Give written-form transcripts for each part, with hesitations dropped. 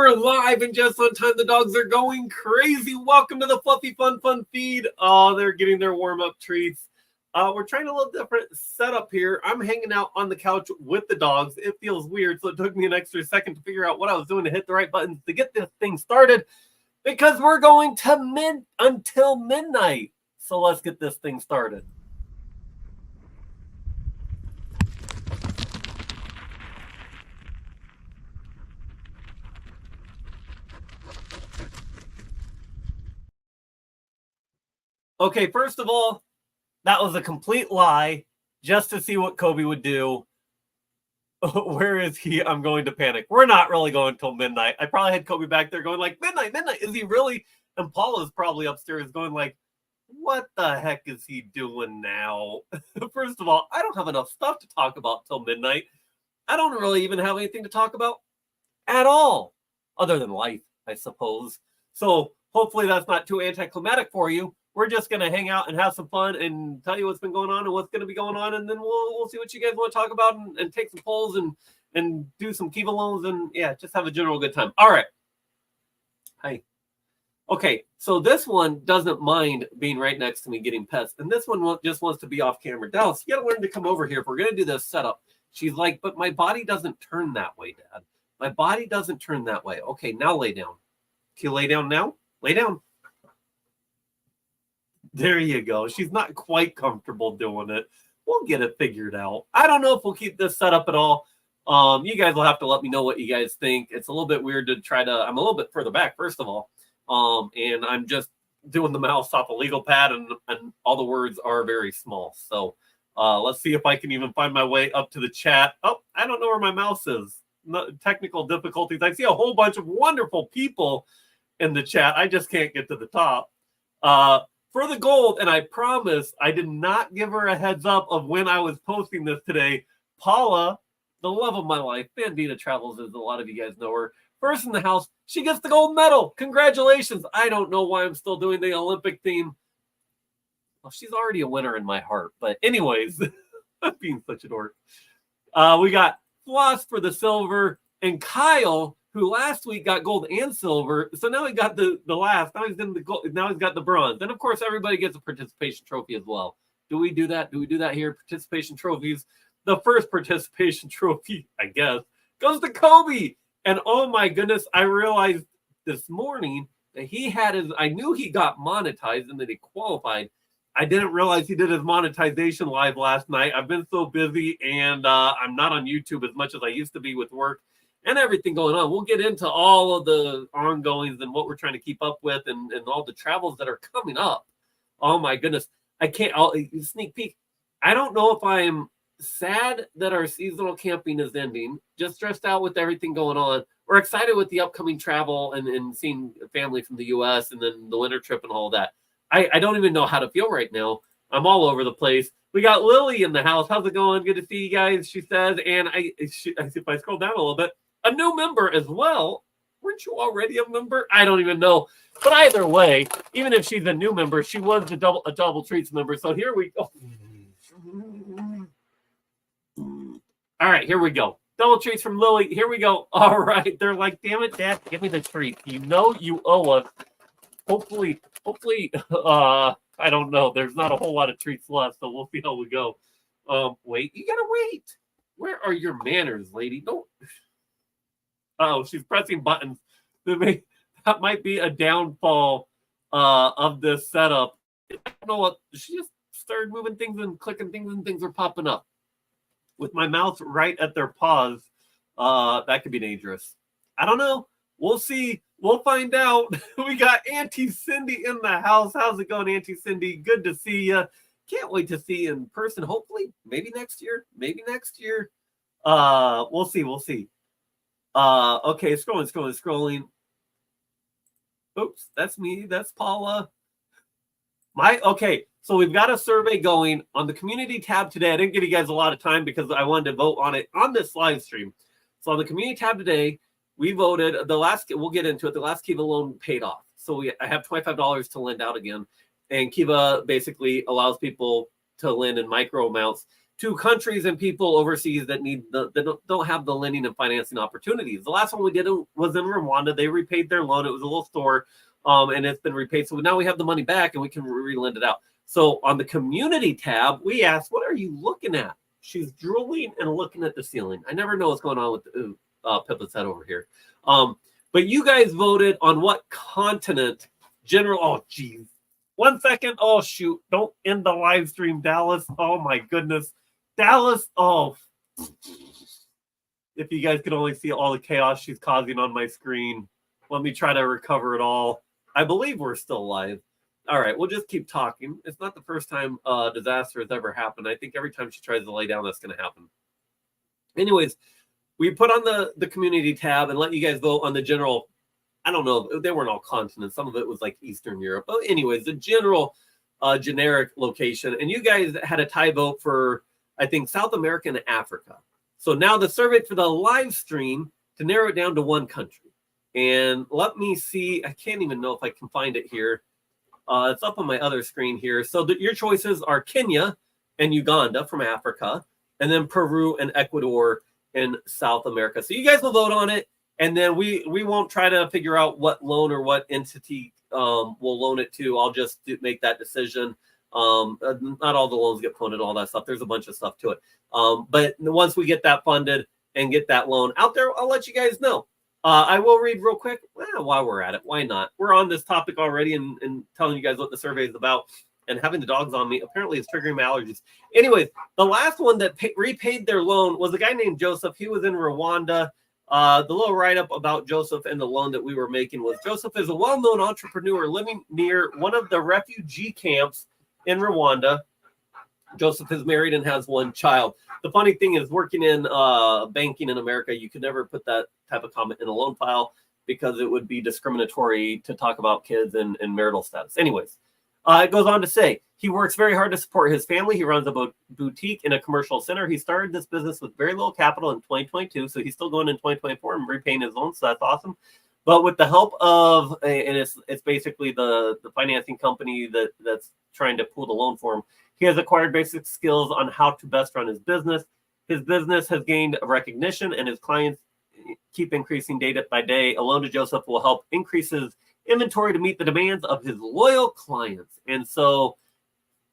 We're live and just on time. The dogs are going crazy. Welcome to the Fluffy Fun feed. Oh, they're getting their warm-up treats. We're trying a little different setup here. I'm hanging out on the couch with the dogs. It feels weird, so it took me an extra second to figure out what I was doing to hit the right buttons to get this thing started because we're going to until midnight. So let's get this thing started. Okay, first of all, that was a complete lie just to see what Kobe would do. Where is he? I'm going to panic. We're not really going till midnight. I probably had Kobe back there going like, midnight. Is he really? And Paula's probably upstairs going like, what the heck is he doing now? First of all, I don't have enough stuff to talk about till midnight. I don't really even have anything to talk about at all, other than life, I suppose. So hopefully that's not too anticlimactic for you. We're just going to hang out and have some fun and tell you what's been going on and what's going to be going on. And then we'll see what you guys want to talk about and take some polls and do some Kiva loans and, yeah, just have a general good time. All right. Hi. Okay, so this one doesn't mind being right next to me getting pets. And this one just wants to be off camera. Dallas, you got to learn to come over here if we're going to do this setup. She's like, but my body doesn't turn that way, Dad. My body doesn't turn that way. Okay, now lay down. Can you lay down now? Lay down. There you go. She's not quite comfortable doing it. We'll get it figured out. I don't know if we'll keep this set up at all. You guys will have to let me know what you guys think. It's a little bit weird to try to, I'm a little bit further back, first of all. And I'm just doing the mouse off a legal pad and all the words are very small. So let's see if I can even find my way up to the chat. Oh, I don't know where my mouse is. No, technical difficulties. I see a whole bunch of wonderful people in the chat. I just can't get to the top. For the gold, and I promise I did not give her a heads up of when I was posting this today. Paula, the love of my life, Bandita Travels, as a lot of you guys know her, first in the house, she gets the gold medal. Congratulations. I don't know why I'm still doing the Olympic theme. Well, she's already a winner in my heart. But anyways, I'm being such a dork. We got Floss for the silver, and Kyle, who last week got gold and silver. So now he got the last. Now he's in the gold. Now he's got the bronze. And of course, everybody gets a participation trophy as well. Do we do that? Do we do that here? Participation trophies. The first participation trophy, I guess, goes to Kobe. And oh my goodness, I realized this morning that he had his, I knew he got monetized and that he qualified. I didn't realize he did his monetization live last night. I've been so busy and I'm not on YouTube as much as I used to be with work and everything going on. We'll get into all of the ongoings and what we're trying to keep up with and all the travels that are coming up. Oh my goodness. I'll sneak peek. I don't know if I'm sad that our seasonal camping is ending, just stressed out with everything going on. We're excited with the upcoming travel and seeing family from the U.S. and then the winter trip and all that. I don't even know how to feel right now. I'm all over the place. We got Lily in the house. How's it going? Good to see you guys, she says. And if I scroll down a little bit, a new member as well. Weren't you already a member? I don't even know. But either way, even if she's a new member, she was a double treats member. So here we go. All right, here we go. Double treats from Lily. Here we go. All right. They're like, damn it, Dad, give me the treat. You know you owe us. Hopefully, I don't know. There's not a whole lot of treats left, so we'll see how we go. Wait, you gotta wait. Where are your manners, lady? Don't. Oh, she's pressing buttons. That might be a downfall of this setup. I don't know what. She just started moving things and clicking things, and things are popping up. With my mouth right at their paws, that could be dangerous. I don't know. We'll see. We'll find out. We got Auntie Cindy in the house. How's it going, Auntie Cindy? Good to see you. Can't wait to see you in person. Hopefully, maybe next year. Maybe next year. We'll see. We'll see. Okay, scrolling. Oops, that's me. That's Paula. Okay. So we've got a survey going on the community tab today. I didn't give you guys a lot of time because I wanted to vote on it on this live stream. So on the community tab today, we voted we'll get into it. The last Kiva loan paid off. So I have $25 to lend out again. And Kiva basically allows people to lend in micro amounts. to countries and people overseas that need that don't have the lending and financing opportunities. The last one we did was in Rwanda. They repaid their loan. It was a little store, and it's been repaid. So now we have the money back and we can re-lend it out. So on the community tab, we asked, what are you looking at? She's drooling and looking at the ceiling. I never know what's going on with Pippa's head over here. But you guys voted on what continent? General, oh, geez. 1 second. Oh, shoot. Don't end the live stream, Dallas. Oh, my goodness. Dallas, oh. If you guys could only see all the chaos she's causing on my screen. Let me try to recover it all. I believe we're still live. All right, we'll just keep talking. It's not the first time disaster has ever happened. I think every time she tries to lay down, that's going to happen. Anyways, we put on the community tab and let you guys vote on the general. I don't know. They weren't all continents. Some of it was like Eastern Europe. But anyways, the general generic location. And you guys had a tie vote for, I think, South America and Africa. So now the survey for the live stream to narrow it down to one country. And let me see. I can't even know if I can find it here. It's up on my other screen here. So your choices are Kenya and Uganda from Africa, and then Peru and Ecuador in South America. So you guys will vote on it, and then we won't try to figure out what loan or what entity we'll loan it to. I'll just make that decision. Not all the loans get funded, all that stuff. There's a bunch of stuff to it. But once we get that funded and get that loan out there, I'll let you guys know. I will read real quick while we're at it. Why not? We're on this topic already and telling you guys what the survey is about. And having the dogs on me apparently is triggering my allergies. Anyways, the last one that repaid their loan was a guy named Joseph. He was in Rwanda. The little write-up about Joseph and the loan that we were making was Joseph is a well-known entrepreneur living near one of the refugee camps in Rwanda. Joseph is married and has one child. The funny thing is, working in banking in America, you could never put that type of comment in a loan file because it would be discriminatory to talk about kids and marital status. Anyways, it goes on to say, he works very hard to support his family. He runs a boutique in a commercial center. He started this business with very little capital in 2022, so he's still going in 2024 and repaying his loans, so that's awesome. But with the help of, and it's basically the financing company that's trying to pull the loan for him, he has acquired basic skills on how to best run his business. His business has gained recognition, and his clients keep increasing day by day. A loan to Joseph will help increase his inventory to meet the demands of his loyal clients. And so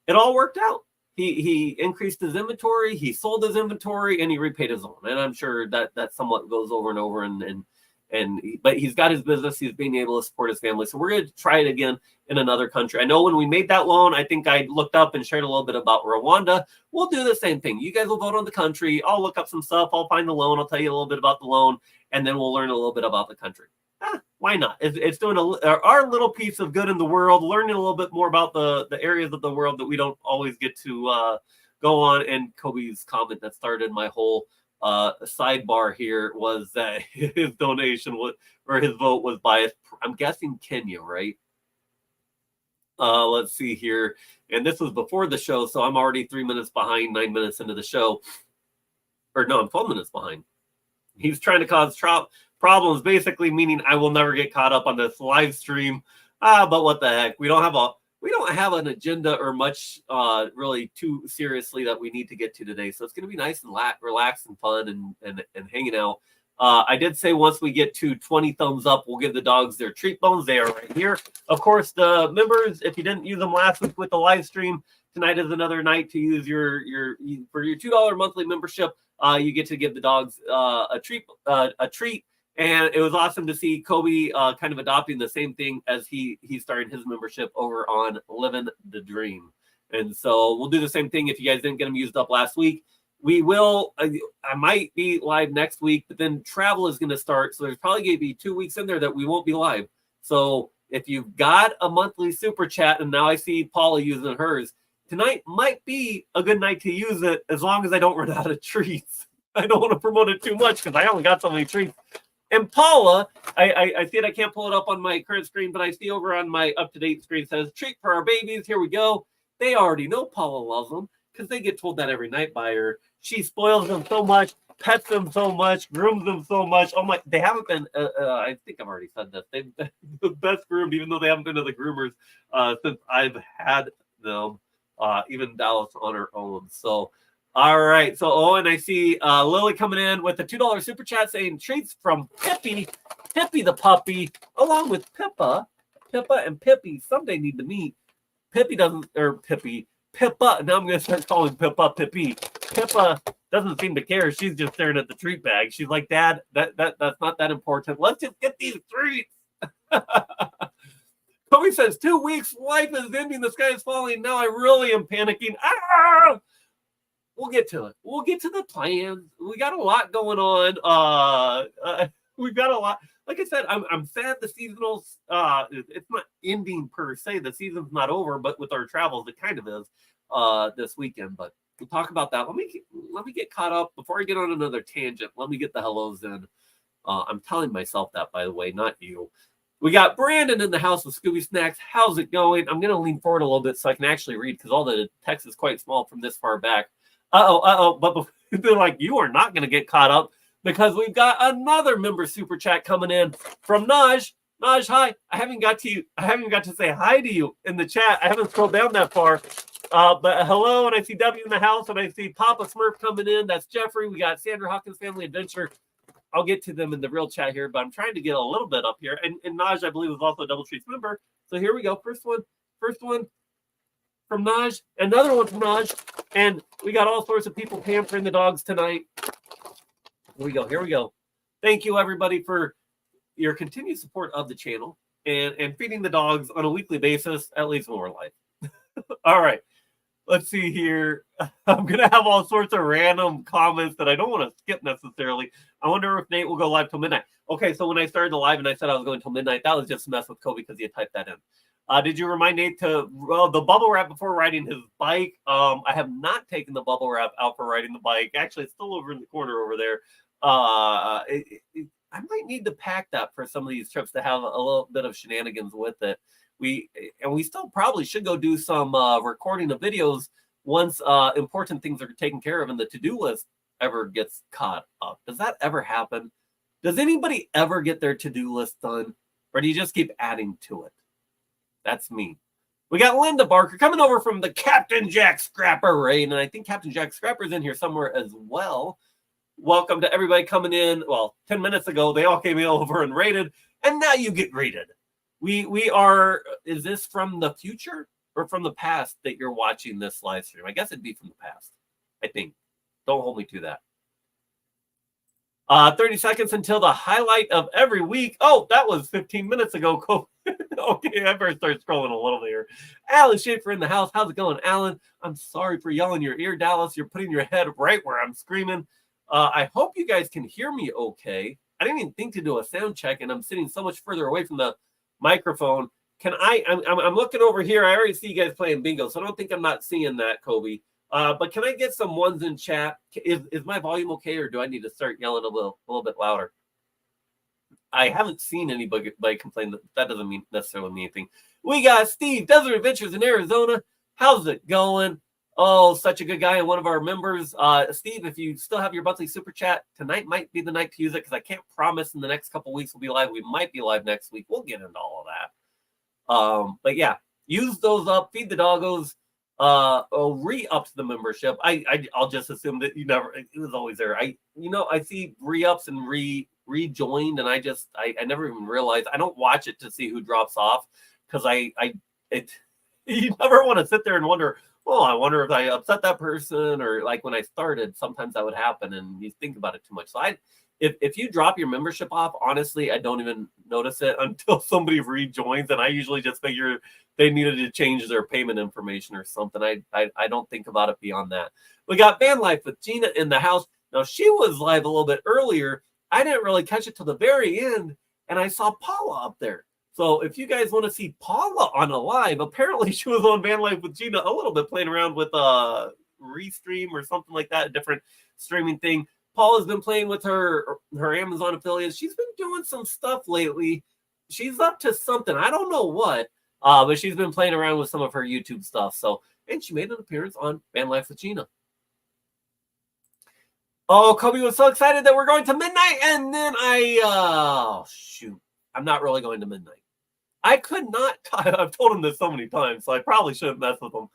it all worked out. He increased his inventory, he sold his inventory, and he repaid his loan. And I'm sure that somewhat goes over and over. But he's got his business. He's being able to support his family. So we're going to try it again in another country. I know when we made that loan, I think I looked up and shared a little bit about Rwanda. We'll do the same thing. You guys will vote on the country. I'll look up some stuff. I'll find the loan. I'll tell you a little bit about the loan, and then we'll learn a little bit about the country. Why not? It's doing our little piece of good in the world, learning a little bit more about the areas of the world that we don't always get to go on. And Kobe's comment that started my whole sidebar here was that his donation or his vote was biased. I'm guessing Kenya, right? Let's see here. And this was before the show, so I'm already 3 minutes behind, 9 minutes into the show. Or no, I'm 12 minutes behind. He's trying to cause problems, basically meaning I will never get caught up on this live stream. But what the heck? We don't have an agenda or much really too seriously that we need to get to today. So it's going to be nice and relaxed and fun and hanging out. I did say once we get to 20 thumbs up, we'll give the dogs their treat bones. They are right here. Of course, the members, if you didn't use them last week with the live stream, tonight is another night to use for your $2 monthly membership. You get to give the dogs a treat. And it was awesome to see Kobe kind of adopting the same thing as he's starting his membership over on Living the Dream. And so we'll do the same thing if you guys didn't get them used up last week. We will, I might be live next week, but then travel is going to start. So there's probably going to be 2 weeks in there that we won't be live. So if you've got a monthly super chat, and now I see Paula using hers, tonight might be a good night to use it as long as I don't run out of treats. I don't want to promote it too much because I only got so many treats. And Paula, I see it. I can't pull it up on my current screen, but I see over on my up-to-date screen says, treat for our babies. Here we go. They already know Paula loves them because they get told that every night by her. She spoils them so much, pets them so much, grooms them so much. Oh my, they haven't been, I think I've already said this. They've been the best groomed, even though they haven't been to the groomers since I've had them, even Dallas on her own. So All right. So, and I see Lily coming in with the $2 super chat saying treats from Pippi the puppy, along with Pippa. Pippa and Pippi someday need to meet. Pippa. Now I'm going to start calling Pippa Pippi. Pippa doesn't seem to care. She's just staring at the treat bag. She's like, Dad, that's not that important. Let's just get these treats. Kobe says, 2 weeks, life is ending, the sky is falling. Now I really am panicking. Ah! We'll get to it. We'll get to the plans. We got a lot going on. We've got a lot. Like I said, I'm sad the seasonals, it's not ending per se. The season's not over, but with our travels, it kind of is this weekend. But we'll talk about that. Let me get caught up before I get on another tangent. Let me get the hellos in. I'm telling myself that, by the way, not you. We got Brandon in the house with Scooby Snacks. How's it going? I'm going to lean forward a little bit so I can actually read because all the text is quite small from this far back. But they're like, you are not going to get caught up because we've got another member super chat coming in from Naj. Naj, hi. I haven't got to say hi to you in the chat. I haven't scrolled down that far. But hello, and I see W in the house, and I see Papa Smurf coming in. That's Jeffrey. We got Sandra Hawkins Family Adventure. I'll get to them in the real chat here, but I'm trying to get a little bit up here. And Naj, I believe, is also a Double Treats member. So here we go. First one from Naj, another one from Naj, and we got all sorts of people pampering the dogs tonight. Here we go. Thank you, everybody, for your continued support of the channel and feeding the dogs on a weekly basis, at least when we're live. All right. Let's see here. I'm going to have all sorts of random comments that I don't want to skip necessarily. I wonder if Nate will go live till midnight. Okay, so when I started the live and I said I was going till midnight, that was just a mess with Kobe because he had typed that in. Did you remind Nate to the bubble wrap before riding his bike? I have not taken the bubble wrap out for riding the bike. Actually, it's still over in the corner over there. I might need to pack that for some of these trips to have a little bit of shenanigans with it. We still probably should go do some recording of videos once important things are taken care of and the to-do list ever gets caught up. Does that ever happen? Does anybody ever get their to-do list done? Or do you just keep adding to it? That's me. We got Linda Barker coming over from the Captain Jack Scrapper raid, and I think Captain Jack Scrapper's in here somewhere as well. Welcome to everybody coming in. Well, 10 minutes ago, they all came over and raided, and now you get raided. We are, is this from the future or from the past that you're watching this live stream? I guess it'd be from the past, I think. Don't hold me to that. 30 seconds until the highlight of every week. Oh, that was 15 minutes ago. Okay, I better start scrolling a little here. Alan Schaefer in the house. How's it going, Alan? I'm sorry for yelling your ear, Dallas. You're putting your head right where I'm screaming. I hope you guys can hear me okay. I didn't even think to do a sound check, and I'm sitting so much further away from the microphone. I'm looking over here. I already see you guys playing bingo, so I don't think I'm not seeing that, Kobe. But can I get some ones in chat? Is my volume okay, or do I need to start yelling a little bit louder? I haven't seen anybody complain. That doesn't necessarily mean anything. We got Steve, Desert Adventures in Arizona. How's it going? Oh, such a good guy and one of our members. Steve, if you still have your monthly super chat, tonight might be the night to use it because I can't promise in the next couple weeks we'll be live. We might be live next week. We'll get into all of that. But yeah, use those up. Feed the doggos. Re-ups the membership. I'll just assume that you never. It was always there. I see re-ups and rejoined, and I never even realized. I don't watch it to see who drops off because you never want to sit there and wonder. Oh, I wonder if I upset that person, or like when I started, sometimes that would happen, and you think about it too much. So if you drop your membership off, honestly, I don't even notice it until somebody rejoins, and I usually just figure they needed to change their payment information or something. I don't think about it beyond that. We got Van Life with Gina in the house. Now, she was live a little bit earlier. I didn't really catch it till the very end, and I saw Paula up there. So if you guys want to see Paula on a live, apparently she was on Van Life with Gina a little bit, playing around with Restream or something like that, a different streaming thing. Paula's been playing with her Amazon affiliates. She's been doing some stuff lately. She's up to something. I don't know what, but she's been playing around with some of her YouTube stuff. And she made an appearance on Van Life with Gina. Oh, Kobe was so excited that we're going to midnight, and then I'm not really going to midnight. I could not. I've told him this so many times, so I probably shouldn't mess with him.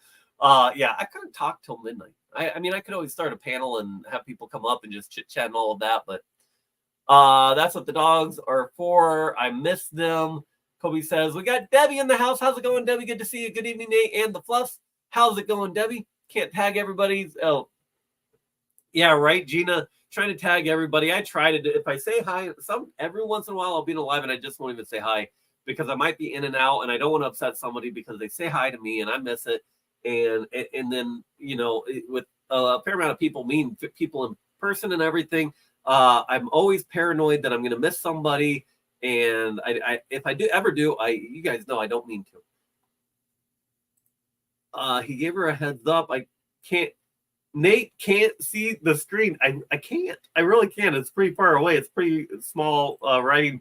Yeah, I couldn't talk till midnight. I mean, I could always start a panel and have people come up and just chit chat and all of that, but that's what the dogs are for. I miss them. Kobe says, we got Debbie in the house. How's it going, Debbie? Good to see you. Good evening, Nate and the Fluffs. How's it going, Debbie? Can't tag everybody's. Oh, yeah, right, Gina. Trying to tag everybody. I try to do, if I say hi, every once in a while I'll be in a live and I just won't even say hi because I might be in and out and I don't want to upset somebody because they say hi to me and I miss it. And then, you know, with a fair amount of people, mean people in person and everything, I'm always paranoid that I'm going to miss somebody. And if I do ever do, you guys know I don't mean to. He gave her a heads up. Nate can't see the screen. I can't. I really can't. It's pretty far away. It's pretty small writing.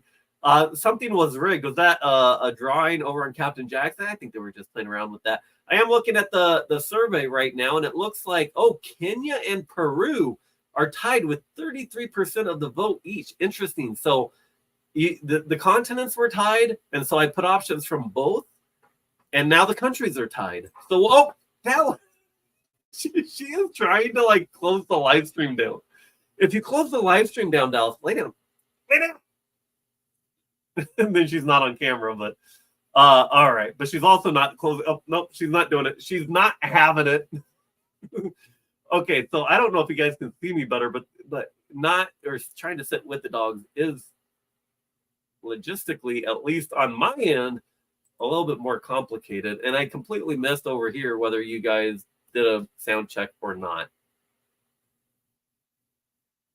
Something was rigged. Was that a drawing over on Captain Jackson? I think they were just playing around with that. I am looking at the survey right now, and it looks like, Kenya and Peru are tied with 33% of the vote each. Interesting. So the continents were tied, and so I put options from both, and now the countries are tied. So, hell. She is trying to close the live stream down. If you close the live stream down, Dallas, lay down. And then she's not on camera, but all right. But she's also not closing. Oh, nope, she's not doing it. She's not having it. Okay, so I don't know if you guys can see me better, but not or trying to sit with the dogs is logistically, at least on my end, a little bit more complicated. And I completely missed over here whether you guys did a sound check or not.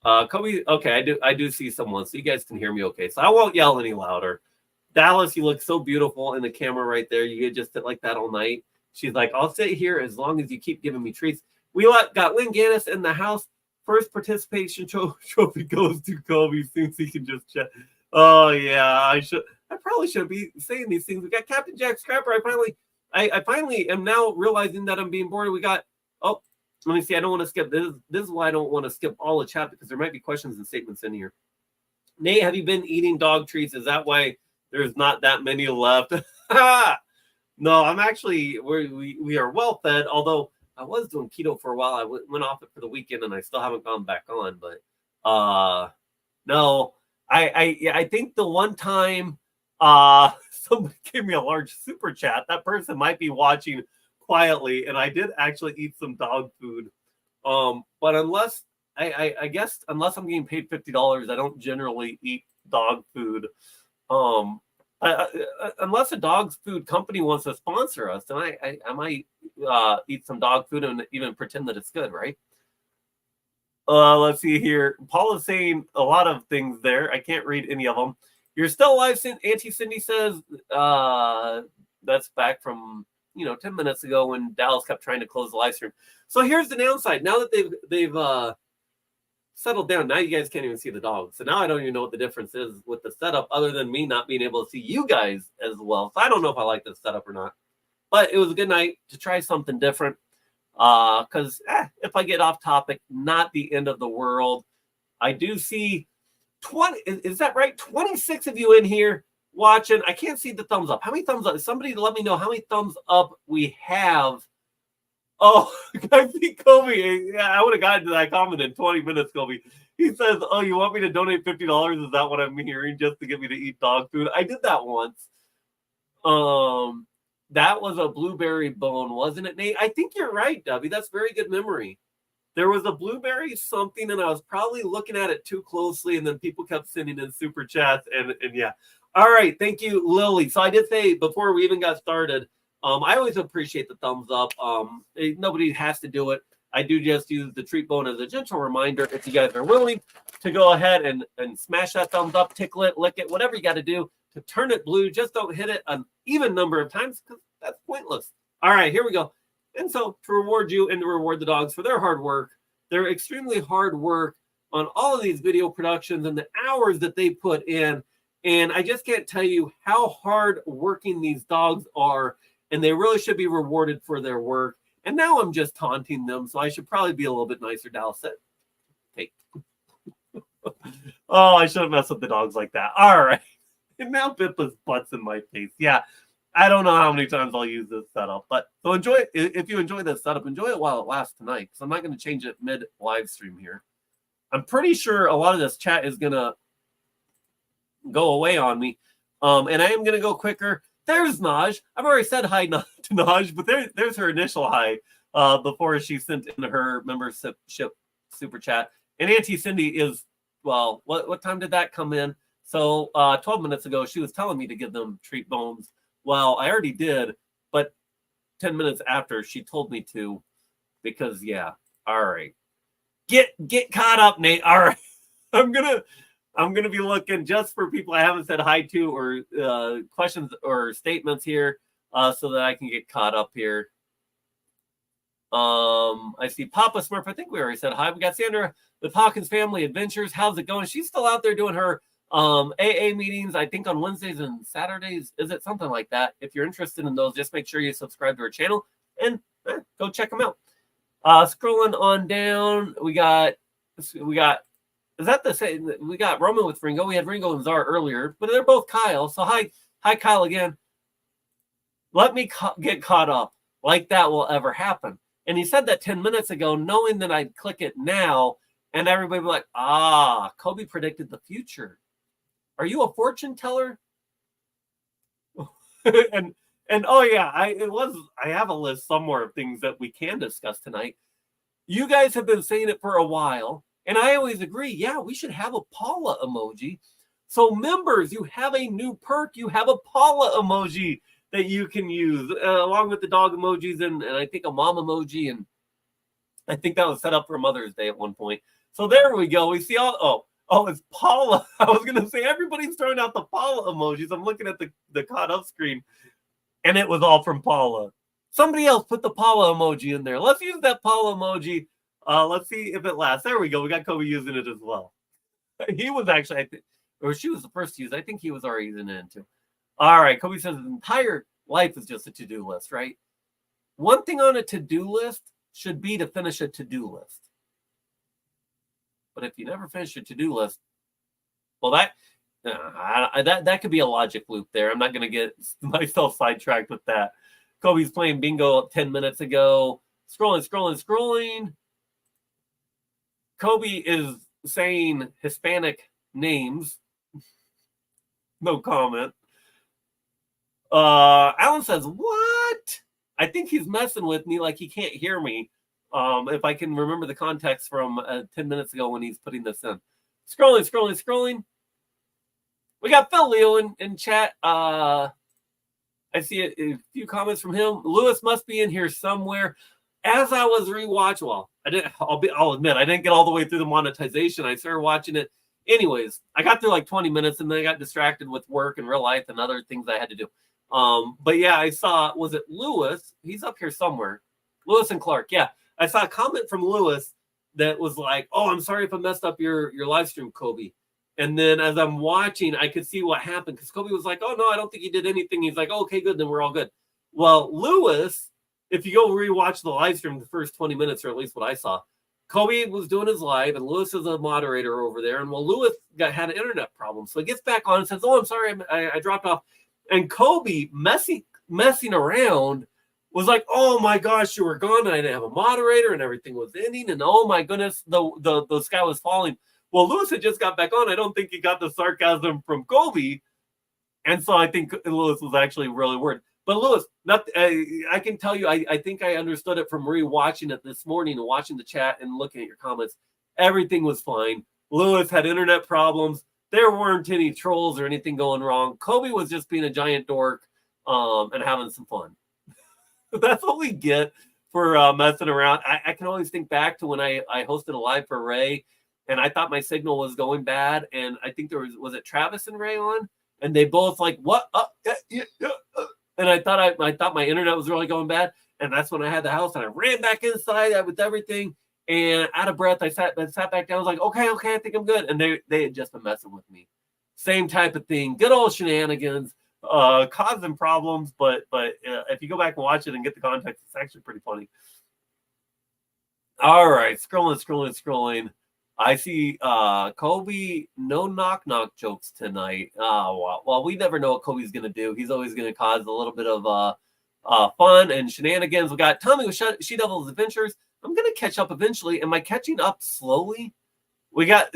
Kobe, okay, I do see someone, so you guys can hear me okay. So I won't yell any louder. Dallas, you look so beautiful in the camera right there. You could just sit like that all night. She's like, I'll sit here as long as you keep giving me treats. We got Lynn Gannis in the house. First participation trophy goes to Kobe since he can just chat. Oh yeah, I probably shouldn't be saying these things. We got Captain Jack Scrapper. I finally am now realizing that I'm being bored. We got, let me see. I don't want to skip this. This is why I don't want to skip all the chat because there might be questions and statements in here. Nate, have you been eating dog treats? Is that why there's not that many left? No, I'm actually, we are well fed, although I was doing keto for a while. I went off it for the weekend and I still haven't gone back on, but no, I think the one time somebody gave me a large super chat. That person might be watching quietly, and I did actually eat some dog food. But unless I guess unless I'm getting paid $50, I don't generally eat dog food. Unless a dog food company wants to sponsor us, then I might eat some dog food and even pretend that it's good, right? Let's see here. Paul is saying a lot of things there. I can't read any of them. You're still live, Auntie Cindy says. That's back from 10 minutes ago when Dallas kept trying to close the live stream. So here's the downside. Now that they've settled down, now you guys can't even see the dogs. So now I don't even know what the difference is with the setup, other than me not being able to see you guys as well. So I don't know if I like this setup or not. But it was a good night to try something different. Because if I get off topic, not the end of the world. I do see 20, is that right? 26 of you in here watching. I can't see the thumbs up. How many thumbs up? Somebody let me know how many thumbs up we have. Oh, I see Kobe. Yeah, I would have gotten to that comment in 20 minutes, Kobe. He says, oh, you want me to donate $50? Is that what I'm hearing, just to get me to eat dog food? I did that once. That was a blueberry bone, wasn't it, Nate? I think you're right, Debbie. That's very good memory. There was a blueberry something, and I was probably looking at it too closely, and then people kept sending in super chats, and yeah. All right, thank you, Lily. So I did say before we even got started, I always appreciate the thumbs up. Nobody has to do it. I do just use the treat bone as a gentle reminder. If you guys are willing to go ahead and smash that thumbs up, tickle it, lick it, whatever you got to do to turn it blue. Just don't hit it an even number of times because that's pointless. All right, here we go. And so to reward you and to reward the dogs for their hard work, their extremely hard work on all of these video productions and the hours that they put in. And I just can't tell you how hard working these dogs are, and they really should be rewarded for their work. And now I'm just taunting them, so I should probably be a little bit nicer. Dallas said, hey. Oh, I shouldn't mess with the dogs like that. All right. And now Pippa's butt's in my face. Yeah. I don't know how many times I'll use this setup, but so enjoy it. If you enjoy this setup, enjoy it while it lasts tonight, because I'm not going to change it mid live stream here. I'm pretty sure a lot of this chat is going to go away on me, and I am going to go quicker. There's Naj. I've already said hi to Naj, but there's her initial hi before she sent in her membership super chat. And Auntie Cindy is, well, what time did that come in? So 12 minutes ago, she was telling me to give them treat bones. Well, I already did, but 10 minutes after, she told me to, because, yeah, all right. Get caught up, Nate. All right. I'm gonna be looking just for people I haven't said hi to, or questions or statements here, so that I can get caught up here. I see Papa Smurf. I think we already said hi. We got Sandra with Hawkins Family Adventures. How's it going? She's still out there doing her AA meetings, I think on Wednesdays and Saturdays. Is it something like that? If you're interested in those, just make sure you subscribe to our channel and go check them out. Scrolling on down, we got, is that the same? We got Roman with Ringo. We had Ringo and Czar earlier, but they're both Kyle. So hi Kyle again. Let me get caught up, like that will ever happen. And he said that 10 minutes ago, knowing that I'd click it now, and everybody would be like, Kobe predicted the future. Are you a fortune teller? and oh yeah, I have a list somewhere of things that we can discuss tonight. You guys have been saying it for a while, and I always agree. Yeah, we should have a Paula emoji. So members, you have a new perk. You have a Paula emoji that you can use along with the dog emojis and I think a mom emoji, and I think that was set up for Mother's Day at one point. So there we go. We see all. Oh, it's Paula. I was going to say everybody's throwing out the Paula emojis. I'm looking at the caught up screen, and it was all from Paula. Somebody else put the Paula emoji in there. Let's use that Paula emoji. Let's see if it lasts. There we go. We got Kobe using it as well. He was actually, or she was the first to use. I think he was already using it too. All right. Kobe says his entire life is just a to-do list, right? One thing on a to-do list should be to finish a to-do list. But if you never finish your to-do list, well, that could be a logic loop there. I'm not going to get myself sidetracked with that. Kobe's playing bingo 10 minutes ago. Scrolling. Kobe is saying Hispanic names. No comment. Alan says, what? I think he's messing with me like he can't hear me. If I can remember the context from 10 minutes ago when he's putting this in. Scrolling. We got Phil Leo in chat. I see a few comments from him. Lewis must be in here somewhere. As I was rewatching, well, I'll admit I didn't get all the way through the monetization. I started watching it. Anyways, I got through like 20 minutes and then I got distracted with work and real life and other things I had to do. But yeah, I saw, was it Lewis? He's up here somewhere. Lewis and Clark. Yeah. I saw a comment from Lewis that was like, oh, I'm sorry if I messed up your live stream, Kobe. And then as I'm watching, I could see what happened because Kobe was like, oh, no, I don't think he did anything. He's like, oh, okay, good. Then we're all good. Well, Lewis, if you go rewatch the live stream, the first 20 minutes, or at least what I saw, Kobe was doing his live and Lewis is a moderator over there. And well, Lewis had an internet problem. So he gets back on and says, oh, I'm sorry, I dropped off. And Kobe, messing around, was like, oh my gosh, you were gone, and I didn't have a moderator, and everything was ending, and oh my goodness, the sky was falling. Well, Lewis had just got back on. I don't think he got the sarcasm from Kobe, and so I think Lewis was actually really worried. But Lewis, I can tell you, I think I understood it from rewatching it this morning and watching the chat and looking at your comments. Everything was fine. Lewis had internet problems. There weren't any trolls or anything going wrong. Kobe was just being a giant dork and having some fun. That's what we get for messing around. I can always think back to when I hosted a live for Ray, and I thought my signal was going bad, and I think there was it Travis and Ray on, and they both like, what? And I thought my internet was really going bad, and that's when I had the house, and I ran back inside with everything, and out of breath, I sat back down. I was like, okay, I think I'm good, and they had just been messing with me. Same type of thing, good old shenanigans. Causing problems, but if you go back and watch it and get the context, it's actually pretty funny. All right, scrolling. I see Kobe, no knock jokes tonight. Well, we never know what Kobe's going to do. He's always going to cause a little bit of fun and shenanigans. We got Tommy with She Devil's Adventures. I'm going to catch up eventually. Am I catching up slowly? We got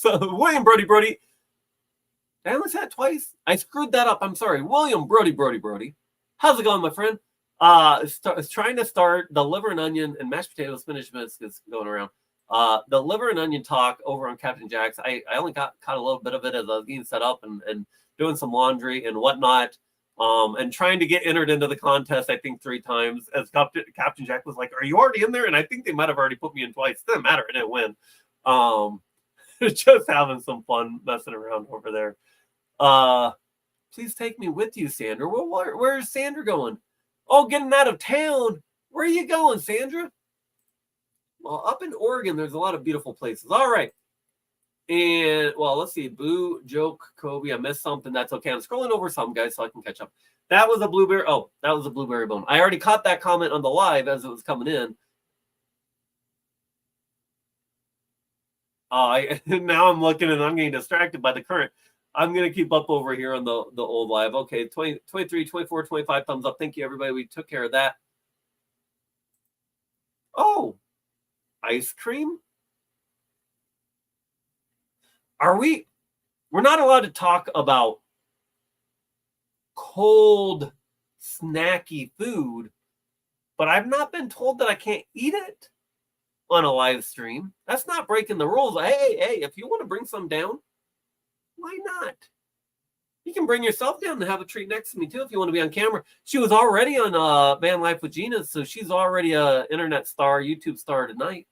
William Brody. Did I only say that twice? I screwed that up. I'm sorry. William Brody. How's it going, my friend? Trying to start the liver and onion and mashed potatoes, spinach biscuits going around. The liver and onion talk over on Captain Jack's. I only caught a little bit of it as I was getting set up and doing some laundry and whatnot. And trying to get entered into the contest, I think 3 times. As Captain Jack was like, "Are you already in there?" And I think they might have already put me in twice. Doesn't matter. I didn't win. Just having some fun messing around over there. Please take me with you, Sandra. Where's Sandra going? Oh, getting out of town. Where are you going, Sandra? Well, up in Oregon, there's a lot of beautiful places. All right. And, well, let's see. Boo, joke, Kobe. I missed something. That's okay. I'm scrolling over some, guys, so I can catch up. That was a blueberry. Oh, that was a blueberry bone. I already caught that comment on the live as it was coming in. Now I'm looking and I'm getting distracted by the current. I'm going to keep up over here on the old live. Okay, 20, 23, 24, 25 thumbs up. Thank you, everybody. We took care of that. Oh, ice cream? We're not allowed to talk about cold, snacky food, but I've not been told that I can't eat it on a live stream. That's not breaking the rules. Hey, if you want to bring some down, why not? You can bring yourself down and have a treat next to me, too, if you want to be on camera. She was already on Van Life with Gina, so she's already an internet star, YouTube star tonight.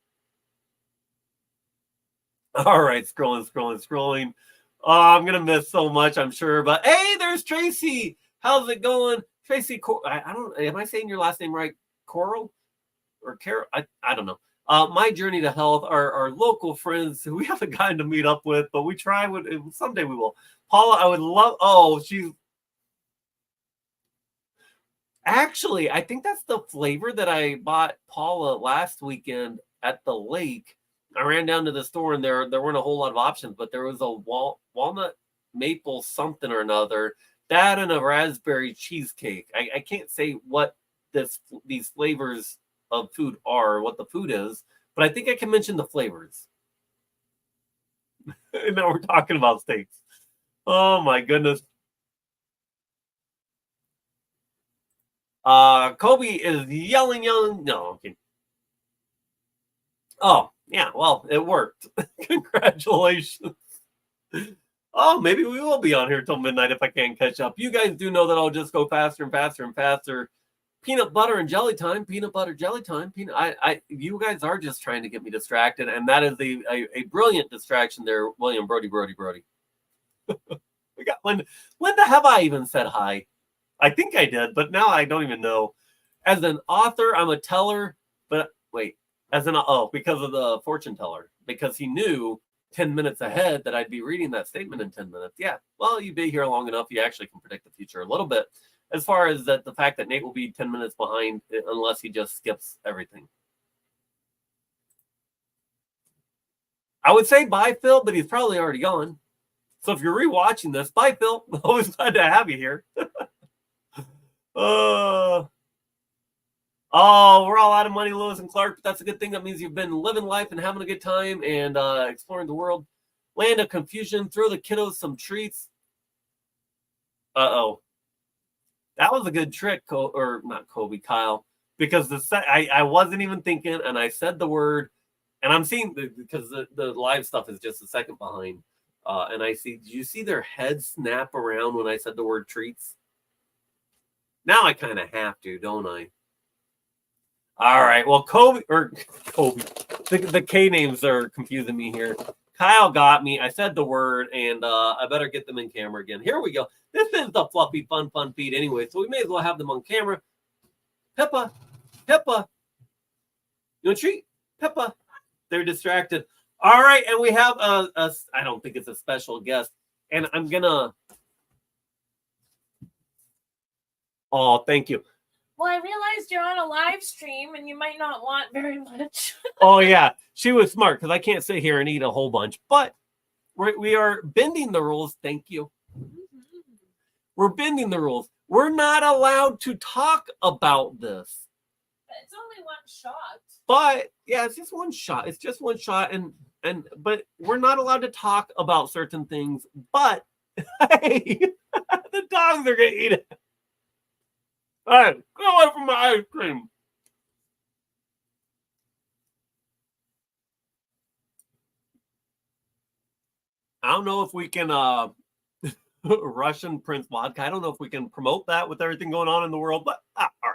All right, scrolling. Oh, I'm going to miss so much, I'm sure. But, hey, there's Tracy. How's it going? Tracy, I don't, am I saying your last name right? Coral? Or Carol? I don't know. My journey to health, our local friends who we haven't gotten to meet up with, but we try. Someday we will. Paula, I would love. She's actually, I think that's the flavor that I bought Paula last weekend at the lake. I ran down to the store and there weren't a whole lot of options, but there was a walnut maple something or another, that and a raspberry cheesecake. I can't say what these flavors of food are, what the food is, but I think I can mention the flavors. And now we're talking about steaks. Oh my goodness. Kobe is yelling. No, okay. Oh, yeah, well, it worked. Congratulations. Oh, maybe we will be on here till midnight if I can't catch up. You guys do know that I'll just go faster and faster. Peanut butter and jelly time. Peanut butter jelly time. You guys are just trying to get me distracted, and that is a brilliant distraction there, William Brody. We got Linda. Linda, have I even said hi? I think I did, but now I don't even know. As an author, I'm a teller, but wait, because of the fortune teller, because he knew 10 minutes ahead that I'd be reading that statement in 10 minutes. Yeah, well, you'd be here long enough, you actually can predict the future a little bit. As far as the fact that Nate will be 10 minutes behind unless he just skips everything. I would say bye, Phil, but he's probably already gone. So if you're rewatching this, bye, Phil. Always glad to have you here. Oh, we're all out of money, Lewis and Clark, but that's a good thing. That means you've been living life and having a good time and exploring the world. Land of confusion. Throw the kiddos some treats. Uh-oh. That was a good trick, not Kobe, Kyle, because I wasn't even thinking, and I said the word, and I'm seeing, because the live stuff is just a second behind, and I see, did you see their heads snap around when I said the word treats? Now I kind of have to, don't I? All right, well, Kobe, the K names are confusing me here. Kyle got me. I said the word, and I better get them in camera again. Here we go. This is the fluffy, fun feed anyway, so we may as well have them on camera. Peppa. You want a treat? Peppa. They're distracted. All right, and we have I don't think it's a special guest, and I'm going to... Oh, thank you. Well, I realized you're on a live stream, and you might not want very much. Oh, yeah. she was smart because I can't sit here and eat a whole bunch, but we are bending the rules. Thank you. We're bending the rules. We're not allowed to talk about this. It's only one shot. But yeah, it's just one shot. It's just one shot, but we're not allowed to talk about certain things. But hey, the dogs are gonna eat it. Hey, go away from my ice cream. I don't know if we can Russian Prince vodka. I don't know if we can promote that with everything going on in the world, but all right.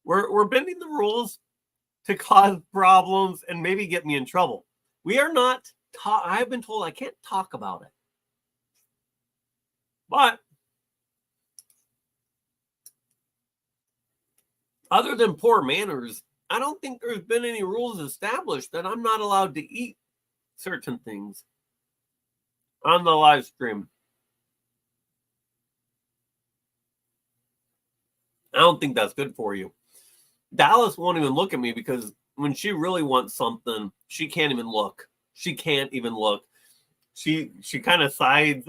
We're bending the rules to cause problems and maybe get me in trouble. We are not I've been told I can't talk about it. But other than poor manners, I don't think there's been any rules established that I'm not allowed to eat certain things on the live stream. I don't think that's good for you. Dallas won't even look at me because when she really wants something, she can't even look. She can't even look. She kind of side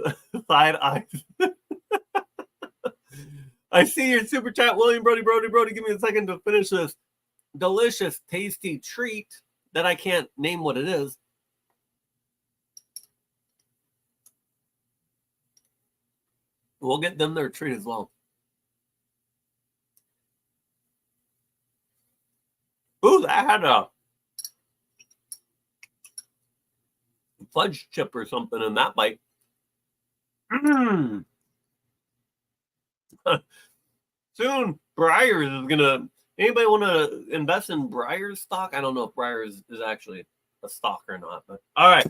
eyes. I see your super chat, William Brody. Give me a second to finish this delicious, tasty treat that I can't name what it is. We'll get them their treat as well. Ooh, that had a fudge chip or something in that bite. Soon, Breyers is gonna. Anybody want to invest in Breyers stock? I don't know if Breyers is actually a stock or not, but all right.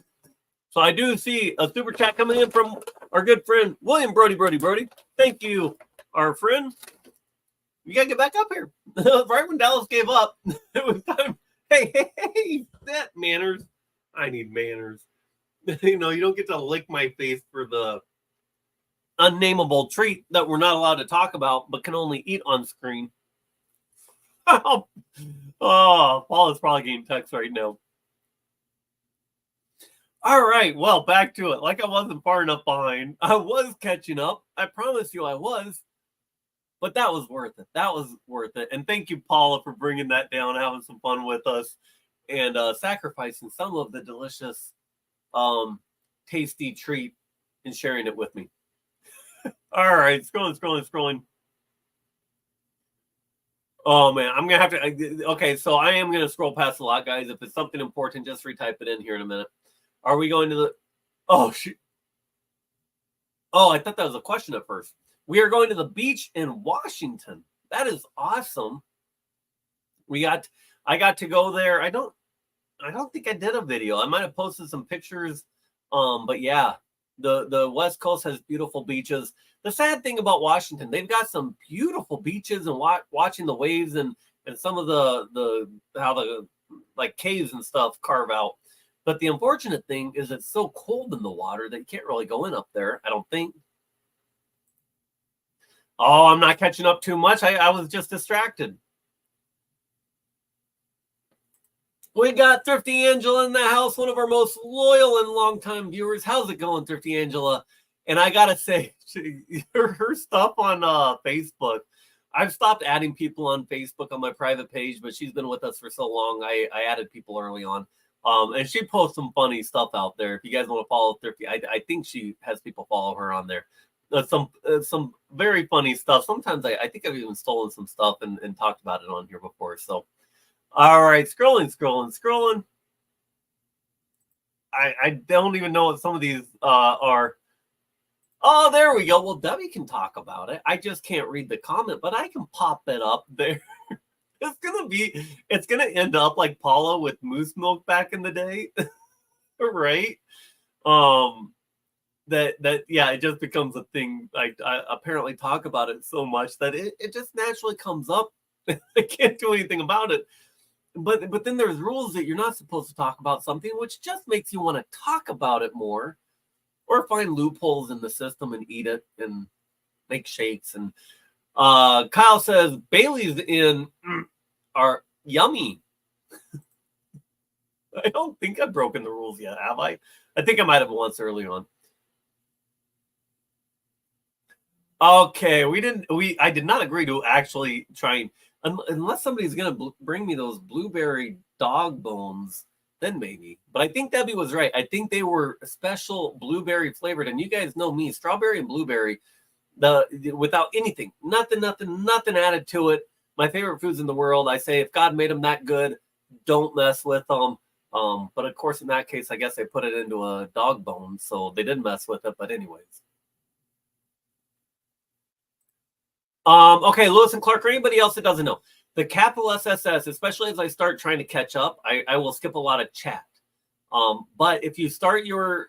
So I do see a super chat coming in from our good friend William Brody. Thank you, our friend. You gotta get back up here. Right when Dallas gave up, it was time. Hey, that manners. I need manners. You know, you don't get to lick my face for the unnameable treat that we're not allowed to talk about, but can only eat on screen. Oh, Paul is probably getting text right now. All right, well, back to it. Like I wasn't far enough behind. I was catching up. I promise you I was. But that was worth it. That was worth it. And thank you, Paula, for bringing that down, having some fun with us, and sacrificing some of the delicious, tasty treat and sharing it with me. All right, scrolling. Oh, man, I'm going to have to. Okay, so I am going to scroll past a lot, guys. If it's something important, just retype it in here in a minute. Are we going to the. Oh, shoot. Oh, I thought that was a question at first. We are going to the beach in Washington. That is awesome. I got to go there. I don't think I did a video. I might have posted some pictures. But yeah, the West Coast has beautiful beaches. The sad thing about Washington, they've got some beautiful beaches, and watching the waves and some of the how the like caves and stuff carve out. But the unfortunate thing is it's so cold in the water that you can't really go in up there, I don't think. Oh, I'm not catching up too much. I was just distracted. We got Thrifty Angela in the house, one of our most loyal and longtime viewers. How's it going, Thrifty Angela? And I got to say, her stuff on Facebook, I've stopped adding people on Facebook on my private page, but she's been with us for so long. I added people early on. And she posts some funny stuff out there. If you guys want to follow Thrifty, I think she has people follow her on there. Some very funny stuff. Sometimes I think I've even stolen some stuff and talked about it on here before. So, all right, scrolling. I don't even know what some of these are. Oh, there we go. Well, Debbie can talk about it. I just can't read the comment, but I can pop it up there. It's gonna end up like Paula with moose milk back in the day, right? That yeah, it just becomes a thing. I apparently talk about it so much that it just naturally comes up. I can't do anything about it. But then there's rules that you're not supposed to talk about something, which just makes you want to talk about it more, or find loopholes in the system and eat it and make shakes. And Kyle says Bailey's in are yummy. I don't think I've broken the rules yet, have I? I think I might have once early on. Okay, I did not agree to actually try unless somebody's gonna bring me those blueberry dog bones, then maybe. But I think Debbie was right. I think they were special blueberry flavored, and you guys know me, strawberry and blueberry, without anything, nothing added to it. My favorite foods in the world. I say if God made them that good, don't mess with them. But of course, in that case, I guess they put it into a dog bone, so they didn't mess with it. But anyways. Okay, Lewis and Clark, or anybody else that doesn't know. The capital SSS, especially as I start trying to catch up, I will skip a lot of chat. But if you start your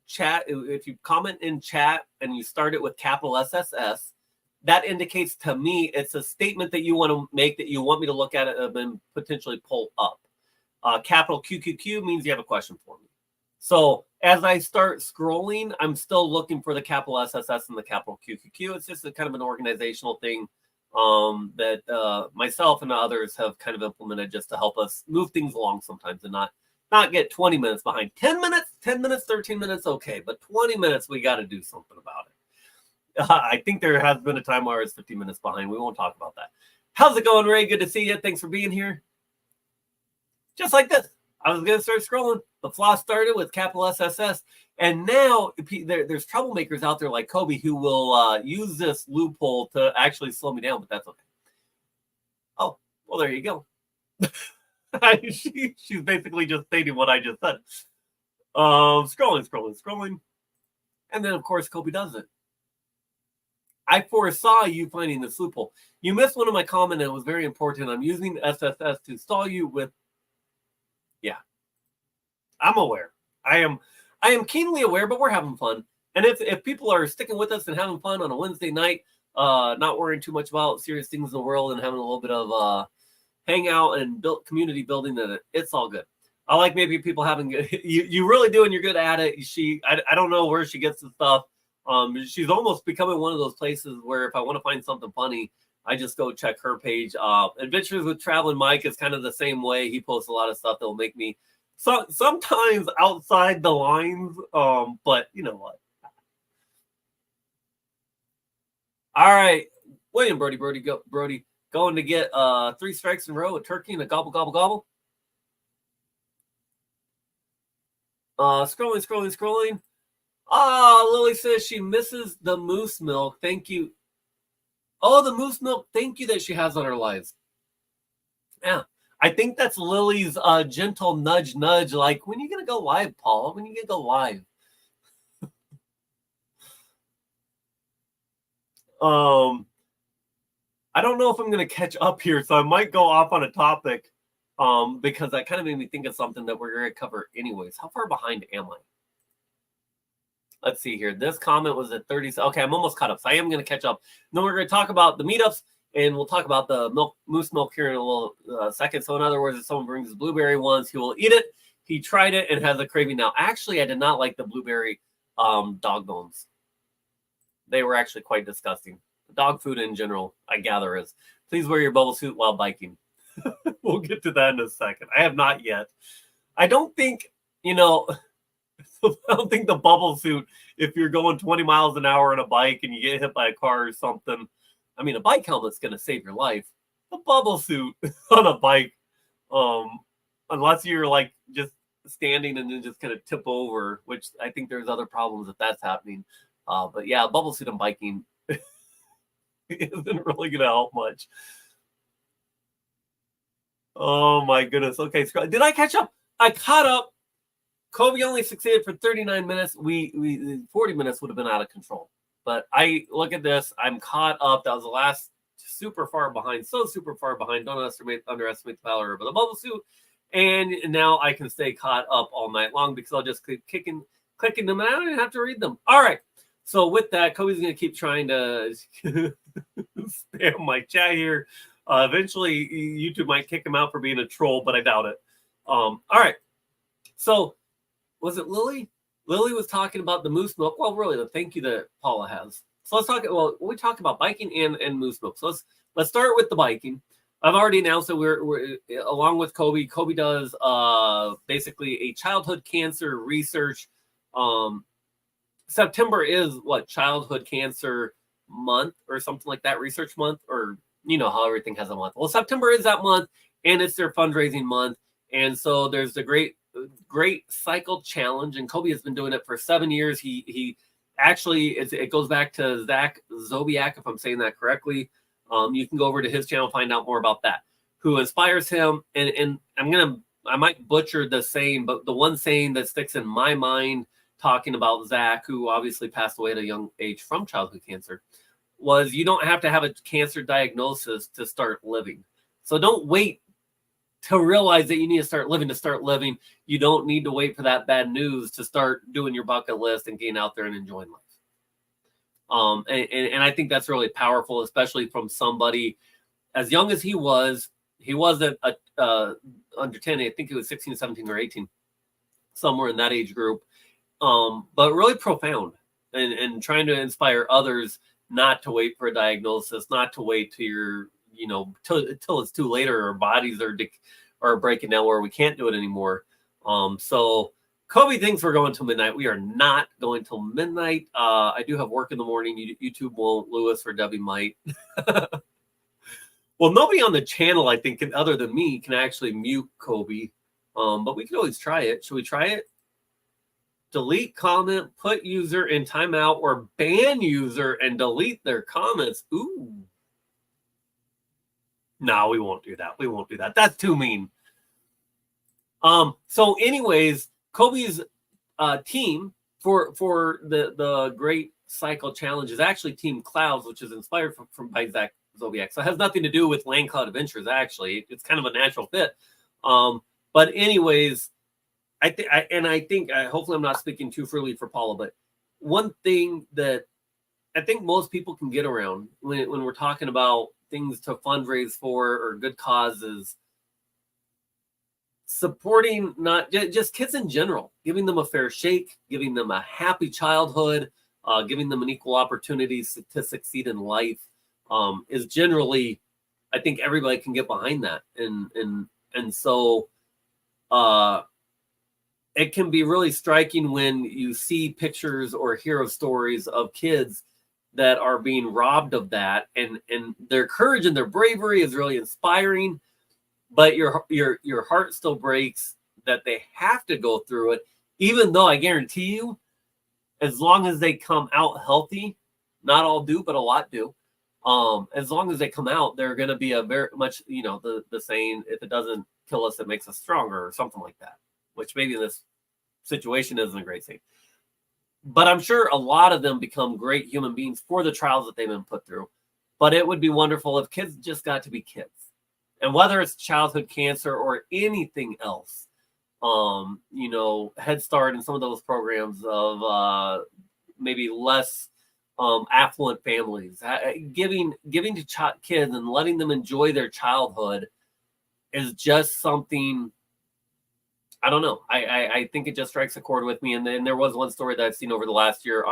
chat, if you comment in chat and you start it with capital SSS, that indicates to me it's a statement that you want to make, that you want me to look at it and potentially pull up. Capital QQQ means you have a question for me. So as I start scrolling, I'm still looking for the capital SSS and the capital QQQ. It's just a kind of an organizational thing that myself and others have kind of implemented just to help us move things along sometimes and not get 20 minutes behind. 10 minutes, 13 minutes, okay. But 20 minutes, we got to do something about it. I think there has been a time where it's 15 minutes behind. We won't talk about that. How's it going, Ray? Good to see you. Thanks for being here. Just like this. I was going to start scrolling. The floss started with capital SSS. And now there's troublemakers out there like Kobe who will use this loophole to actually slow me down, but that's okay. Oh, well, there you go. She's basically just stating what I just said. Scrolling. And then, of course, Kobe does it. I foresaw you finding this loophole. You missed one of my comments, and it was very important. I'm using SSS to stall you with. Yeah, I'm aware. I am keenly aware, but we're having fun. And if people are sticking with us and having fun on a Wednesday night, not worrying too much about serious things in the world and having a little bit of hangout and community building, then it's all good. I like maybe people having you really do, and you're good at it. I don't know where she gets the stuff. She's almost becoming one of those places where if I want to find something funny, I just go check her page. Adventures with Traveling Mike is kind of the same way. He posts a lot of stuff that will make me sometimes outside the lines. But you know what? All right, William Brody, going to get 3 strikes in a row, a turkey and a gobble. Scrolling. Lily says she misses the moose milk. Thank you. Oh, the moose milk. Thank you that she has on her lives. Yeah. I think that's Lily's gentle nudge. Like, when are you going to go live, Paul? When are you going to go live? I don't know if I'm going to catch up here, so I might go off on a topic because that kind of made me think of something that we're going to cover anyways. How far behind am I? Let's see here. This comment was at 30. Okay, I'm almost caught up. So I am going to catch up. Then we're going to talk about the meetups, and we'll talk about the moose milk here in a little second. So in other words, if someone brings blueberry ones, he will eat it. He tried it and has a craving now. Actually, I did not like the blueberry dog bones. They were actually quite disgusting. Dog food in general, I gather, is please wear your bubble suit while biking. We'll get to that in a second. I have not yet. I don't think, I don't think the bubble suit, if you're going 20 miles an hour on a bike and you get hit by a car or something, I mean, a bike helmet's going to save your life. A bubble suit on a bike, unless you're like just standing and then just kind of tip over, which I think there's other problems if that's happening. But yeah, a bubble suit on biking isn't really going to help much. Oh my goodness. Okay, did I catch up? I caught up. Kobe only succeeded for 39 minutes. We 40 minutes would have been out of control. But I look at this. I'm caught up. That was the last super far behind. So super far behind. Don't underestimate the power of the bubble suit. And now I can stay caught up all night long because I'll just keep clicking them and I don't even have to read them. All right. So with that, Kobe's going to keep trying to spam my chat here. Eventually, YouTube might kick him out for being a troll, but I doubt it. All right. So was it Lily? Lily was talking about the moose milk. Well, really, the thank you that Paula has. So let's talk. Well, we talked about biking and moose milk. So let's start with the biking. I've already announced that we're along with Kobe. Kobe does basically a childhood cancer research. September is what, childhood cancer month or something like that, research month, or how everything has a month. Well, September is that month, and it's their fundraising month, and so there's the great cycle challenge, and Kobe has been doing it for 7 years. He actually it goes back to Zach Zobiak, if I'm saying that correctly. You can go over to his channel, find out more about that. Who inspires him, and I might butcher the saying, but the one saying that sticks in my mind, talking about Zach, who obviously passed away at a young age from childhood cancer, was you don't have to have a cancer diagnosis to start living. So don't wait to realize that you need to start living. You don't need to wait for that bad news to start doing your bucket list and getting out there and enjoying life. And I think that's really powerful, especially from somebody as young as he was. He wasn't under 10. I think he was 16, 17, or 18, somewhere in that age group. But really profound, and trying to inspire others not to wait for a diagnosis, not to wait till you're, till it's too late, or our bodies are breaking down where we can't do it anymore. So Kobe thinks we're going till midnight. We are not going till midnight. I do have work in the morning. YouTube won't. Lewis or Debbie might. Well, nobody on the channel, I think, other than me, can actually mute Kobe. But we can always try it. Should we try it? Delete comment, put user in timeout, or ban user and delete their comments. Ooh. No, we won't do that. We won't do that. That's too mean. So anyways, Kobe's team for the Great Cycle Challenge is actually Team Clouds, which is inspired by Zach Zobiak. So it has nothing to do with Land Cloud Adventures, actually. It's kind of a natural fit. But anyways, I think hopefully I'm not speaking too freely for Paula, but one thing that I think most people can get around when we're talking about things to fundraise for or good causes, supporting not just kids in general, giving them a fair shake, giving them a happy childhood, giving them an equal opportunity to succeed in life, is generally, I think everybody can get behind that, and so it can be really striking when you see pictures or hear of stories of kids that are being robbed of that, and their courage and their bravery is really inspiring, but your heart still breaks that they have to go through it, even though I guarantee you, as long as they come out healthy, not all do, but a lot do. As long as they come out, they're going to be a very much, the saying, if it doesn't kill us, it makes us stronger, or something like that, which maybe in this situation isn't a great thing. But I'm sure a lot of them become great human beings for the trials that they've been put through. But it would be wonderful if kids just got to be kids. And whether it's childhood cancer or anything else, Head Start and some of those programs of maybe less affluent families, giving to kids and letting them enjoy their childhood is just something. I don't know. I think it just strikes a chord with me. And then there was one story that I've seen over the last year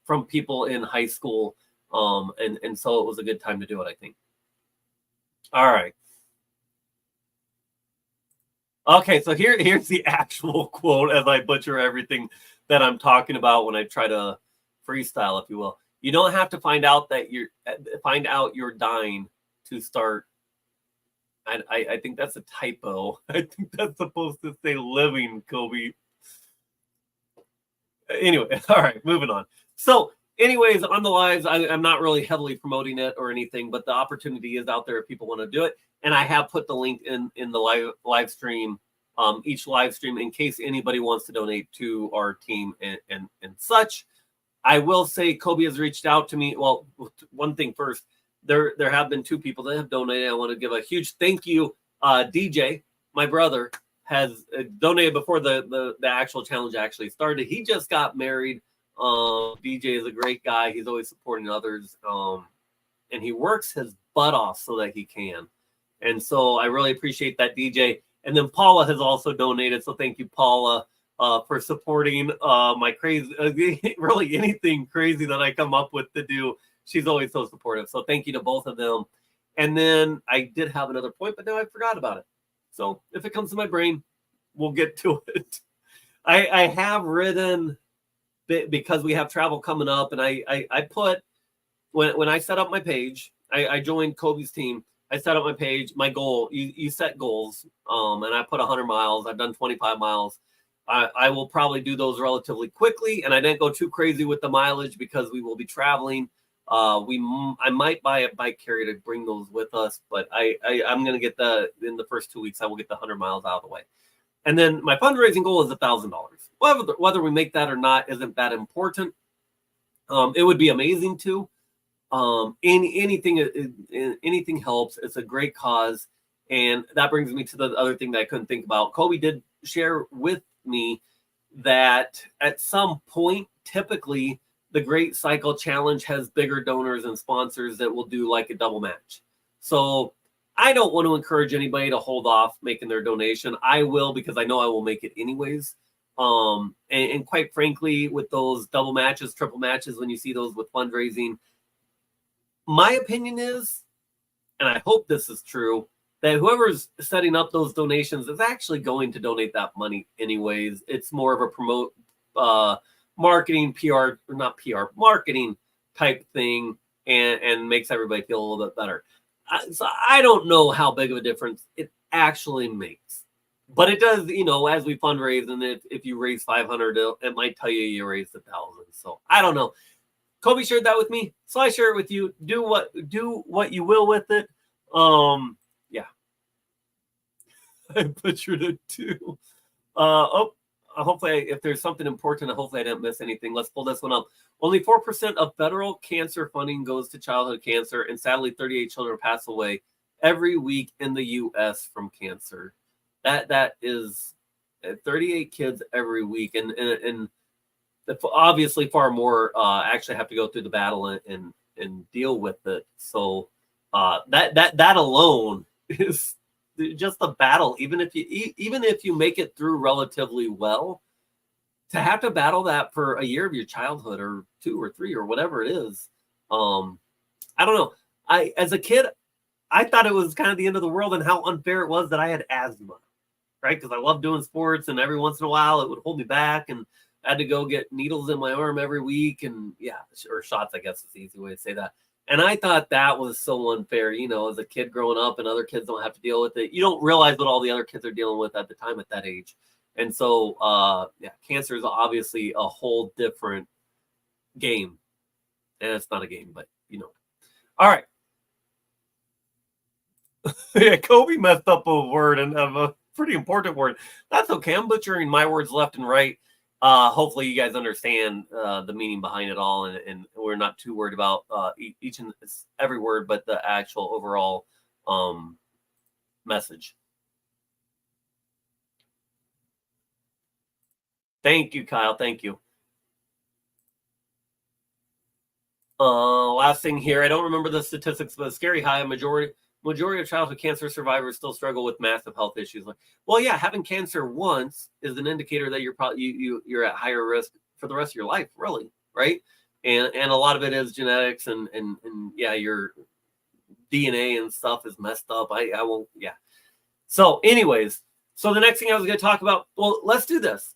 from people in high school. And so it was a good time to do it, I think. All right. Okay, so here's the actual quote as I butcher everything that I'm talking about when I try to freestyle, if you will. You don't have to find out you're dying to start. I think that's a typo. I think that's supposed to say living, Kobe. Anyway, all right, moving on. So anyways, on the lives, I'm not really heavily promoting it or anything, but the opportunity is out there if people want to do it. And I have put the link in the live stream, each live stream, in case anybody wants to donate to our team and such. I will say Kobe has reached out to me. Well, one thing first, there have been 2 people that have donated. I want to give a huge thank you. DJ, my brother, has donated before the actual challenge actually started. He just got married. DJ is a great guy. He's always supporting others. And he works his butt off so that he can. And so I really appreciate that, DJ. And then Paula has also donated. So thank you, Paula, for supporting my crazy, really anything crazy that I come up with to do. She's always so supportive. So thank you to both of them. And then I did have another point, but now I forgot about it. So if it comes to my brain, we'll get to it. I have written, because we have travel coming up, and I put, when I set up my page, I joined Kobe's team. I set up my page, my goal. You set goals, and I put 100 miles. I've done 25 miles. I will probably do those relatively quickly, and I didn't go too crazy with the mileage because we will be traveling. I might buy a bike carrier to bring those with us, but I'm going to get in the first 2 weeks, I will get the 100 miles out of the way. And then my fundraising goal is $1,000. Whether we make that or not isn't that important. It would be amazing to. Anything helps. It's a great cause. And that brings me to the other thing that I couldn't think about. Kobe did share with me that at some point, typically, the Great Cycle Challenge has bigger donors and sponsors that will do like a double match. So I don't want to encourage anybody to hold off making their donation. I will, because I know I will make it anyways. And quite frankly, with those double matches, triple matches, when you see those with fundraising, my opinion is, and I hope this is true, that whoever's setting up those donations is actually going to donate that money anyways. It's more of a marketing, marketing type thing, and makes everybody feel a little bit better. So I don't know how big of a difference it actually makes, but it does, as we fundraise, and if you raise 500, it might tell you raised 1,000. So I don't know. Kobe shared that with me, so I share it with you. Do what you will with it. Yeah. I butchered it too. Hopefully, if there's something important, hopefully I didn't miss anything. Let's pull this one up. Only 4% of federal cancer funding goes to childhood cancer, and sadly, 38 children pass away every week in the U.S. from cancer. That is 38 kids every week, and obviously far more actually have to go through the battle and deal with it. So that alone is just the battle. Even if you make it through relatively well, to have to battle that for a year of your childhood, or 2 or 3 or whatever it is, I don't know. As a kid, I thought it was kind of the end of the world, and how unfair it was that I had asthma, right? Because I love doing sports, and every once in a while it would hold me back, and I had to go get needles in my arm every week, and or shots, I guess is the easy way to say that. And I thought that was so unfair, as a kid growing up, and other kids don't have to deal with it. You don't realize what all the other kids are dealing with at the time at that age. And so, cancer is obviously a whole different game. And it's not a game, but All right. Yeah, Kobe messed up a word, and a pretty important word. That's okay. I'm butchering my words left and right. Hopefully you guys understand the meaning behind it all, and we're not too worried about each and every word, but the actual overall message. Thank you, Kyle. Thank you. Last thing here, I don't remember the statistics, but scary high. Majority of childhood cancer survivors still struggle with massive health issues. Well, yeah, having cancer once is an indicator that you're probably you're at higher risk for the rest of your life, really, right? And a lot of it is genetics, and yeah, your DNA and stuff is messed up. I won't, yeah. So, anyways, so the next thing I was going to talk about, well, let's do this.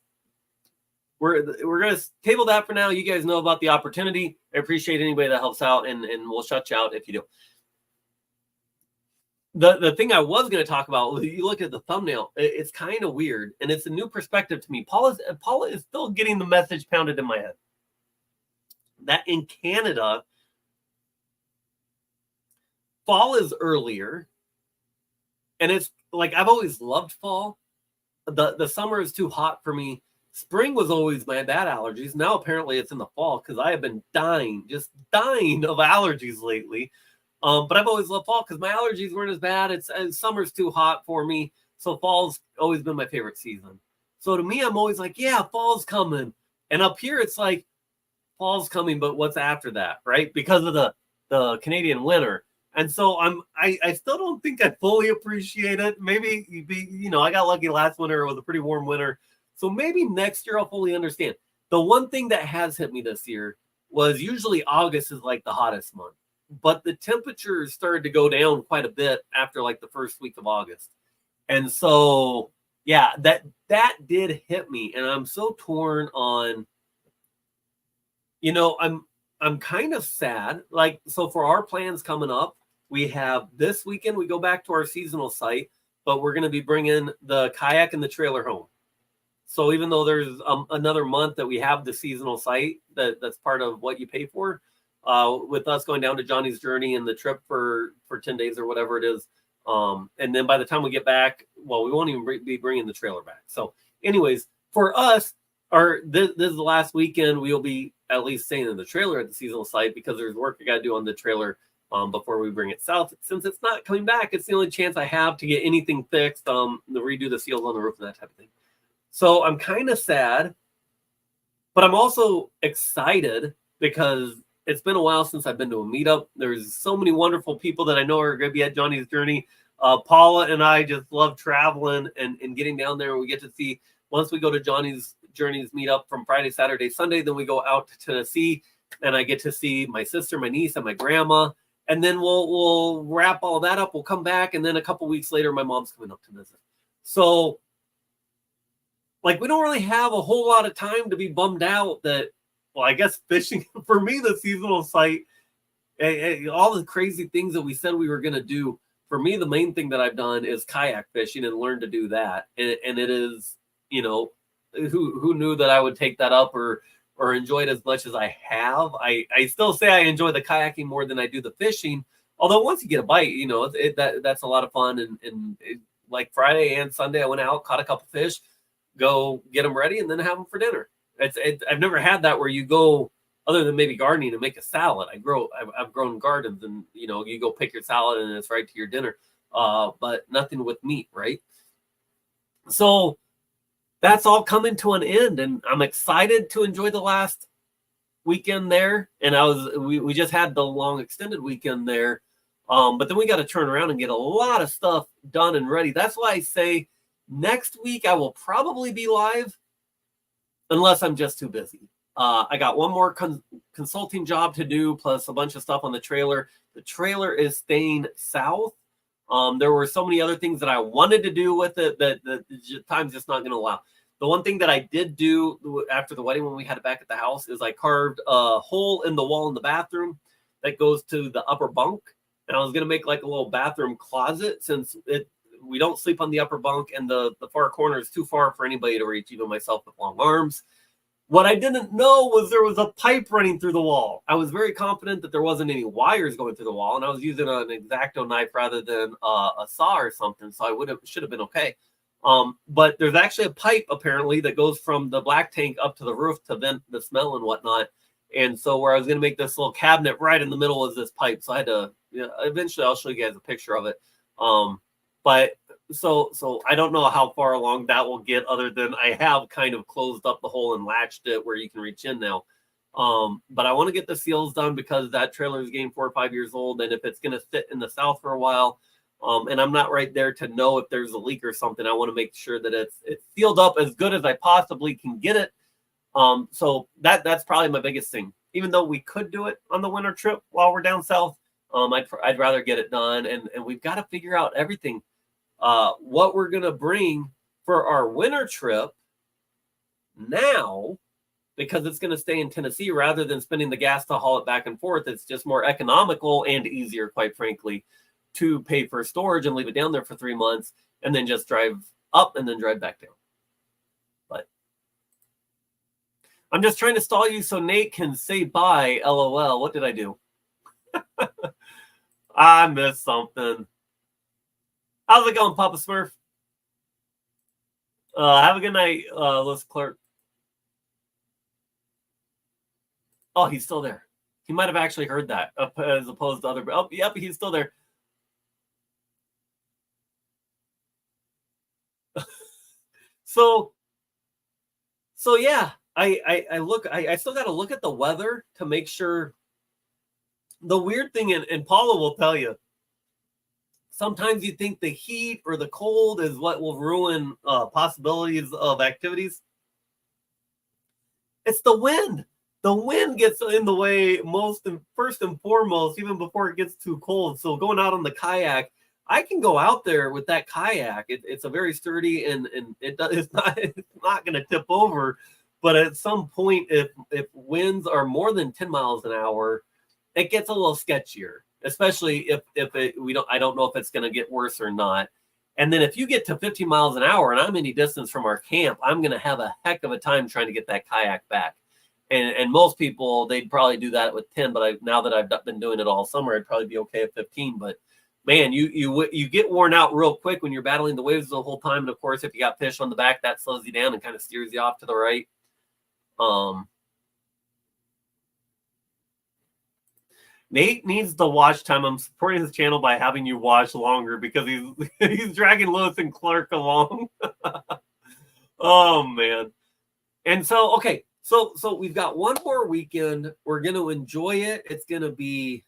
We're going to table that for now. You guys know about the opportunity. I appreciate anybody that helps out, and we'll shut you out if you do. The thing I was going to talk about, you look at the thumbnail, it's kind of weird, and it's a new perspective to me. Paula is still getting the message pounded in my head that in Canada, fall is earlier, and it's like I've always loved fall. The summer is too hot for me. Spring was always my bad allergies. Now apparently it's in the fall, because I have been just dying of allergies lately. But I've always loved fall because my allergies weren't as bad. Summer's too hot for me. So fall's always been my favorite season. So to me, I'm always like, yeah, fall's coming. And up here, it's like, fall's coming, but what's after that, right? Because of the Canadian winter. And so I still don't think I fully appreciate it. Maybe, I got lucky last winter. It was a pretty warm winter. So maybe next year I'll fully understand. The one thing that has hit me this year was usually August is like the hottest month. but the temperatures started to go down quite a bit after like the first week of August. And so, yeah, that did hit me. And I'm so torn on, I'm kind of sad. Like, so for our plans coming up, we have this weekend, we go back to our seasonal site, but we're going to be bringing the kayak and the trailer home. So even though there's another month that we have the seasonal site that's part of what you pay for, with us going down to Johnny's Journey and the trip for 10 days or whatever it is. And then by the time we get back, well, we won't even be bringing the trailer back. So anyways, for us, this is the last weekend we'll be at least staying in the trailer at the seasonal site because there's work I got to do on the trailer before we bring it south. Since it's not coming back, it's the only chance I have to get anything fixed, to redo the seals on the roof and that type of thing. So I'm kind of sad, but I'm also excited because it's been a while since I've been to a meetup. There's so many wonderful people that I know are going to be at Johnny's Journey. Paula and I just love traveling and getting down there. We get to see, once we go to Johnny's Journey's meetup from Friday, Saturday, Sunday, then we go out to Tennessee and I get to see my sister, my niece, and my grandma. And then we'll wrap all that up. We'll come back. And then a couple weeks later, my mom's coming up to visit. So, like, we don't really have a whole lot of time to be bummed out that, well, I guess fishing, for me, the seasonal site, all the crazy things that we said we were going to do, for me, the main thing that I've done is kayak fishing and learn to do that. And it is, who knew that I would take that up or enjoy it as much as I have. I still say I enjoy the kayaking more than I do the fishing. Although once you get a bite, that's a lot of fun. And like Friday and Sunday, I went out, caught a couple fish, go get them ready, and then have them for dinner. I've never had that where you go, other than maybe gardening, and make a salad. I've grown gardens, and you go pick your salad and it's right to your dinner. But nothing with meat, right? So that's all coming to an end, and I'm excited to enjoy the last weekend there. And we just had the long extended weekend there, but then we got to turn around and get a lot of stuff done and ready. That's why I say next week I will probably be live, unless I'm just too busy. I got one more consulting job to do, plus a bunch of stuff on the trailer. The trailer is staying south. There were so many other things that I wanted to do with it that the time's just not going to allow. The one thing that I did do after the wedding when we had it back at the house is I carved a hole in the wall in the bathroom that goes to the upper bunk. And I was going to make like a little bathroom closet, since we don't sleep on the upper bunk and the far corner is too far for anybody to reach, even myself with long arms. What I didn't know was there was a pipe running through the wall. I was very confident that there wasn't any wires going through the wall, and I was using an X-Acto knife rather than a saw or something, so I should have been okay. But there's actually a pipe apparently that goes from the black tank up to the roof to vent the smell and whatnot. And so where I was going to make this little cabinet right in the middle was this pipe. So I had to, eventually I'll show you guys a picture of it. But so I don't know how far along that will get, other than I have kind of closed up the hole and latched it where you can reach in now. But I want to get the seals done because that trailer is getting 4 or 5 years old. And if it's going to sit in the south for a while, and I'm not right there to know if there's a leak or something, I want to make sure that it's sealed up as good as I possibly can get it. So that's probably my biggest thing. Even though we could do it on the winter trip while we're down south, I'd rather get it done. And we've got to figure out everything, what we're going to bring for our winter trip now, because it's going to stay in Tennessee rather than spending the gas to haul it back and forth. It's just more economical and easier, quite frankly, to pay for storage and leave it down there for 3 months and then just drive up and then drive back down. But I'm just trying to stall you so Nate can say bye. LOL. What did I do? I missed something. How's it going, Papa Smurf? Have a good night, list clerk. Oh, he's still there. He might have actually heard that as opposed to other. Oh, yep, he's still there. So yeah, I still got to look at the weather to make sure. The weird thing, and Paula will tell you, sometimes you think the heat or the cold is what will ruin possibilities of activities. It's the wind. the wind gets in the way first and foremost, even before it gets too cold. So going out on the kayak, I can go out there with that kayak. It's a very sturdy and it's not going to tip over. But at some point, if winds are more than 10 miles an hour, it gets a little sketchier. Especially I don't know if it's going to get worse or not. And then if you get to 15 miles an hour and I'm any distance from our camp, I'm going to have a heck of a time trying to get that kayak back. And most people, they'd probably do that with 10, but now that I've been doing it all summer, I'd probably be okay at 15. But man, you get worn out real quick when you're battling the waves the whole time. And of course, if you got fish on the back, that slows you down and kind of steers you off to the right. Nate needs the watch time. I'm supporting his channel by having you watch longer because he's dragging Lewis and Clark along. Oh man. And so, okay. So we've got one more weekend. We're going to enjoy it. It's going to be,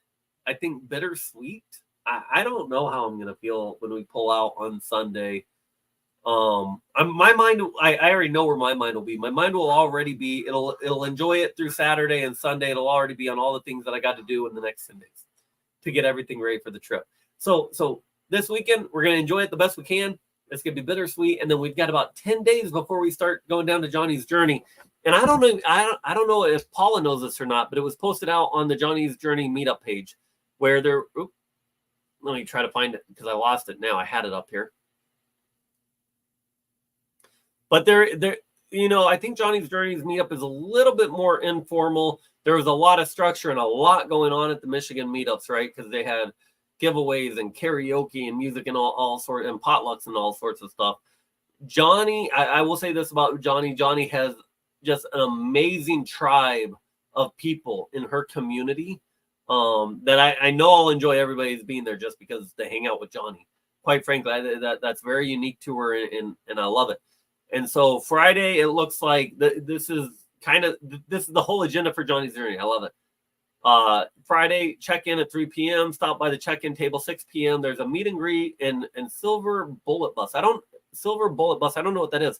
I think, bittersweet. I don't know how I'm going to feel when we pull out on Sunday. My mind, I already know where my mind will be. My mind will already be, it'll enjoy it through Saturday and Sunday. It'll already be on all the things that I got to do in the next 10 days to get everything ready for the trip. So this weekend, we're going to enjoy it the best we can. It's going to be bittersweet. And then we've got about 10 days before we start going down to Johnny's Journey. And I don't know if Paula knows this or not, but it was posted out on the Johnny's Journey meetup page where let me try to find it because I lost it now. I had it up here. But I think Johnny's Journey's meetup is a little bit more informal. There was a lot of structure and a lot going on at the Michigan meetups, right? Because they had giveaways and karaoke and music and all sorts and potlucks and all sorts of stuff. Johnny, I will say this about Johnny. Johnny has just an amazing tribe of people in her community that I know I'll enjoy everybody's being there just because they hang out with Johnny. Quite frankly, that's very unique to her and I love it. And so Friday, it looks like this is the whole agenda for Johnny's Journey. I love it. Friday, check in at 3 p.m. Stop by the check-in table 6 p.m. There's a meet and greet and Silver Bullet Bus. I don't know what that is.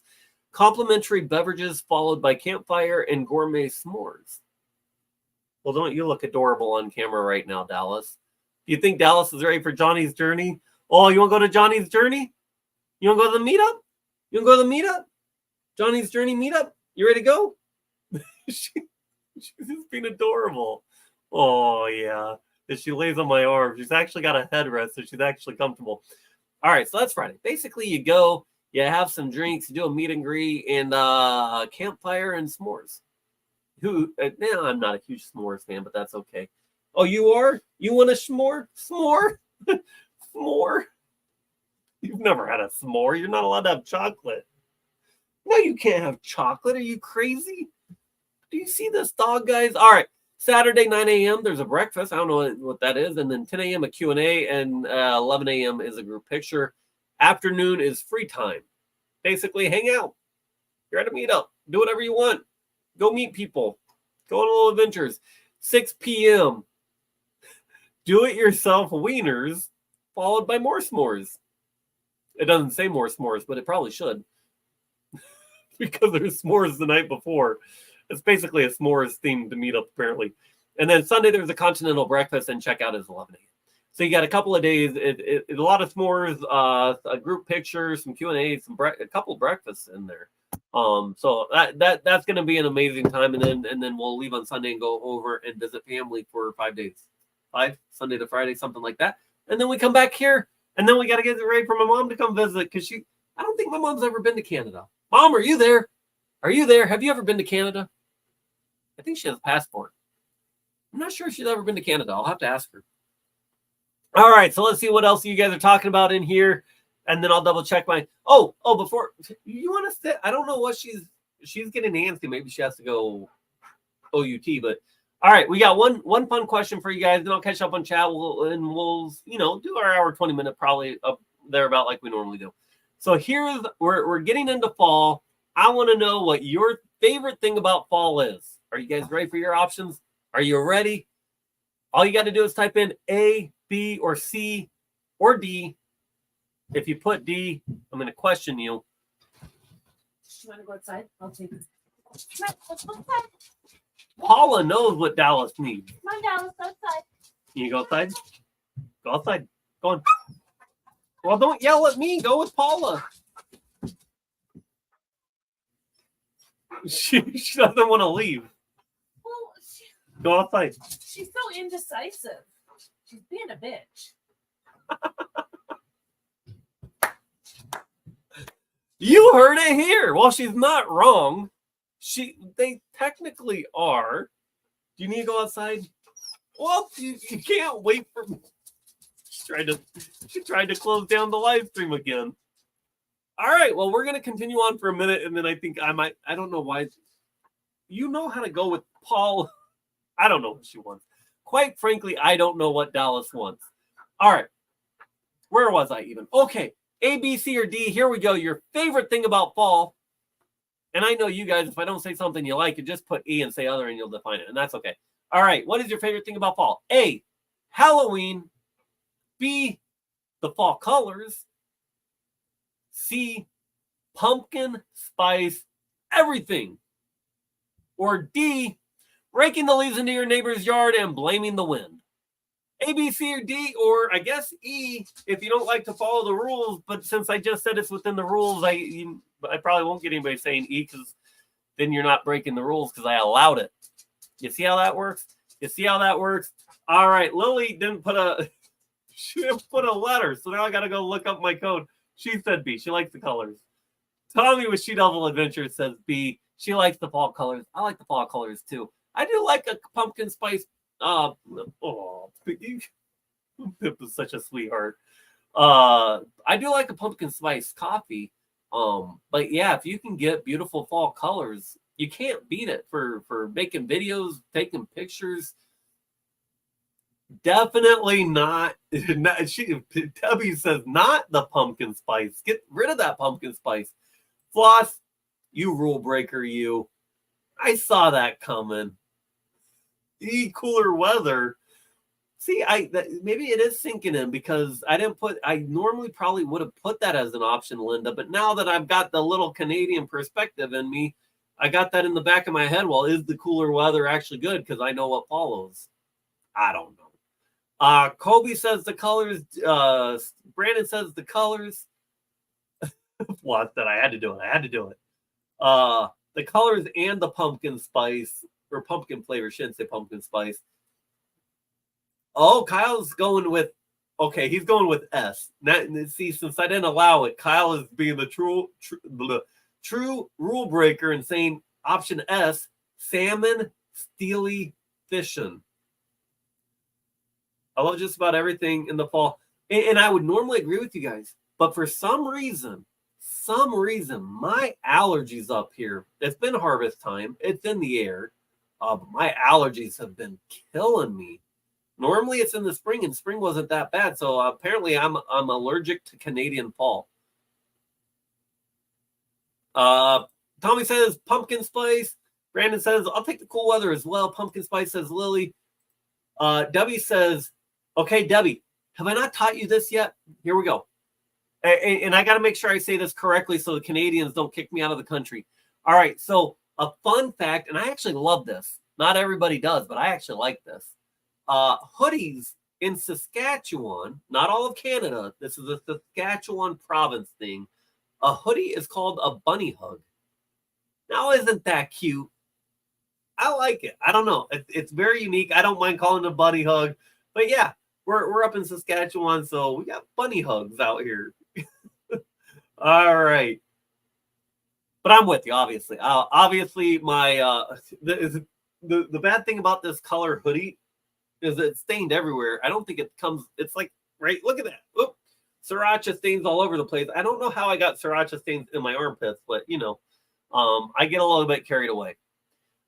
Complimentary beverages followed by campfire and gourmet s'mores. Well, don't you look adorable on camera right now, Dallas? Do you think Dallas is ready for Johnny's Journey? Oh, you want to go to Johnny's Journey? You want to go to the meetup? You want to go to the meetup? Johnny's Journey meetup? You ready to go? She's just being adorable. Oh, yeah. As she lays on my arm. She's actually got a headrest, so she's actually comfortable. All right, so that's Friday. Basically, you go, you have some drinks, you do a meet and greet, and campfire and s'mores. I'm not a huge s'mores fan, but that's okay. Oh, you are? You want a s'more? S'more? S'more? You've never had a s'more. You're not allowed to have chocolate. No, you can't have chocolate. Are you crazy? Do you see this dog, guys? All right. Saturday, 9 a.m., there's a breakfast. I don't know what that is. And then 10 a.m., a Q&A, and 11 a.m. is a group picture. Afternoon is free time. Basically, hang out. You're at a meetup. Do whatever you want. Go meet people. Go on little adventures. 6 p.m., do-it-yourself wieners, followed by more s'mores. It doesn't say more s'mores, but it probably should. Because there's s'mores the night before. It's basically a s'mores themed meetup, apparently. And then Sunday, there's a continental breakfast, and checkout is 11 a.m. So you got a couple of days, a lot of s'mores, a group picture, some Q&A, a couple of breakfasts in there. So that's going to be an amazing time. And then we'll leave on Sunday and go over and visit family for 5 days. 5, Sunday to Friday, something like that. And then we come back here. And then we got to get ready for my mom to come visit because I don't think my mom's ever been to Canada. Mom, are you there? Are you there? Have you ever been to Canada? I think she has a passport. I'm not sure if she's ever been to Canada. I'll have to ask her. All right, so let's see what else you guys are talking about in here. And then I'll double check my, before you want to sit, I don't know what she's getting antsy. Maybe she has to go OUT, but all right, we got one fun question for you guys, then I'll catch up on chat. We'll do our hour 20-minute probably up there about like we normally do. So we're getting into fall. I want to know what your favorite thing about fall is. Are you guys ready for your options? Are you ready? All you got to do is type in A, B, or C, or D. If you put D, I'm going to question you. You want to go outside? I'll take it. Paula knows what Dallas needs. Come on, Dallas, outside. Can you go outside? Go outside. Go on. Well, don't yell at me. Go with Paula. She doesn't want to leave. Well, Go outside. she's so indecisive. She's being a bitch. You heard it here. Well, she's not wrong. They technically are. Do you need to go outside? Well, you can't wait for me. She tried to close down the live stream again. All right, well, we're going to continue on for a minute, and then I think I don't know why. You know how to go with Paul. I don't know what she wants. Quite frankly, I don't know what Dallas wants. All right, where was I even? Okay, A, B, C, or D. Here we go. Your favorite thing about fall. And I know you guys, if I don't say something you like, you just put E and say other, and you'll define it, and that's okay. All right, what is your favorite thing about fall? A, Halloween. B, the fall colors. C, pumpkin spice everything. Or D, raking the leaves into your neighbor's yard and blaming the wind. A, B, C, or D, or I guess E, if you don't like to follow the rules, but since I just said it's within the rules, I probably won't get anybody saying E, because then you're not breaking the rules because I allowed it. You see how that works? You see how that works? All right, Lily didn't put a letter, so now I got to go look up my code. She said B. She likes the colors. Tommy with She Devil Adventure says B. She likes the fall colors. I like the fall colors too. I do like a pumpkin spice. Pip is such a sweetheart. I do like a pumpkin spice coffee. But yeah, if you can get beautiful fall colors, you can't beat it for making videos, taking pictures. Definitely not. Debbie says not the pumpkin spice. Get rid of that pumpkin spice. Floss, you rule breaker, you. I saw that coming. Cooler weather. See, maybe it is sinking in because I normally probably would have put that as an option, Linda, but now that I've got the little Canadian perspective in me, I got that in the back of my head. Well, is the cooler weather actually good? Because I know what follows. I don't know. Kobe says the colors. Brandon says the colors. What? That I had to do it. The colors and the pumpkin spice or pumpkin flavor. Shouldn't say pumpkin spice. Oh, Kyle's going with. Okay, he's going with S. Now, see, since I didn't allow it, Kyle is being the true rule breaker and saying option S: salmon, steely fishing. I love just about everything in the fall. And I would normally agree with you guys. But for some reason, my allergies up here, it's been harvest time. It's in the air. But my allergies have been killing me. Normally it's in the spring, and spring wasn't that bad. So apparently I'm allergic to Canadian fall. Tommy says pumpkin spice. Brandon says, I'll take the cool weather as well. Pumpkin spice, says Lily. Debbie says, okay, Debbie, have I not taught you this yet? Here we go. And I got to make sure I say this correctly so the Canadians don't kick me out of the country. All right, so a fun fact, and I actually love this. Not everybody does, but I actually like this. Hoodies in Saskatchewan, not all of Canada, this is a Saskatchewan province thing. A hoodie is called a bunny hug. Now, isn't that cute? I like it. I don't know. It's very unique. I don't mind calling it a bunny hug. But yeah, we're up in Saskatchewan, so we got bunny hugs out here. All right. But I'm with you, obviously. Obviously, my the bad thing about this color hoodie is it's stained everywhere. I don't think it comes. It's like, right, look at that. Oop, sriracha stains all over the place. I don't know how I got sriracha stains in my armpits, but you know, I get a little bit carried away.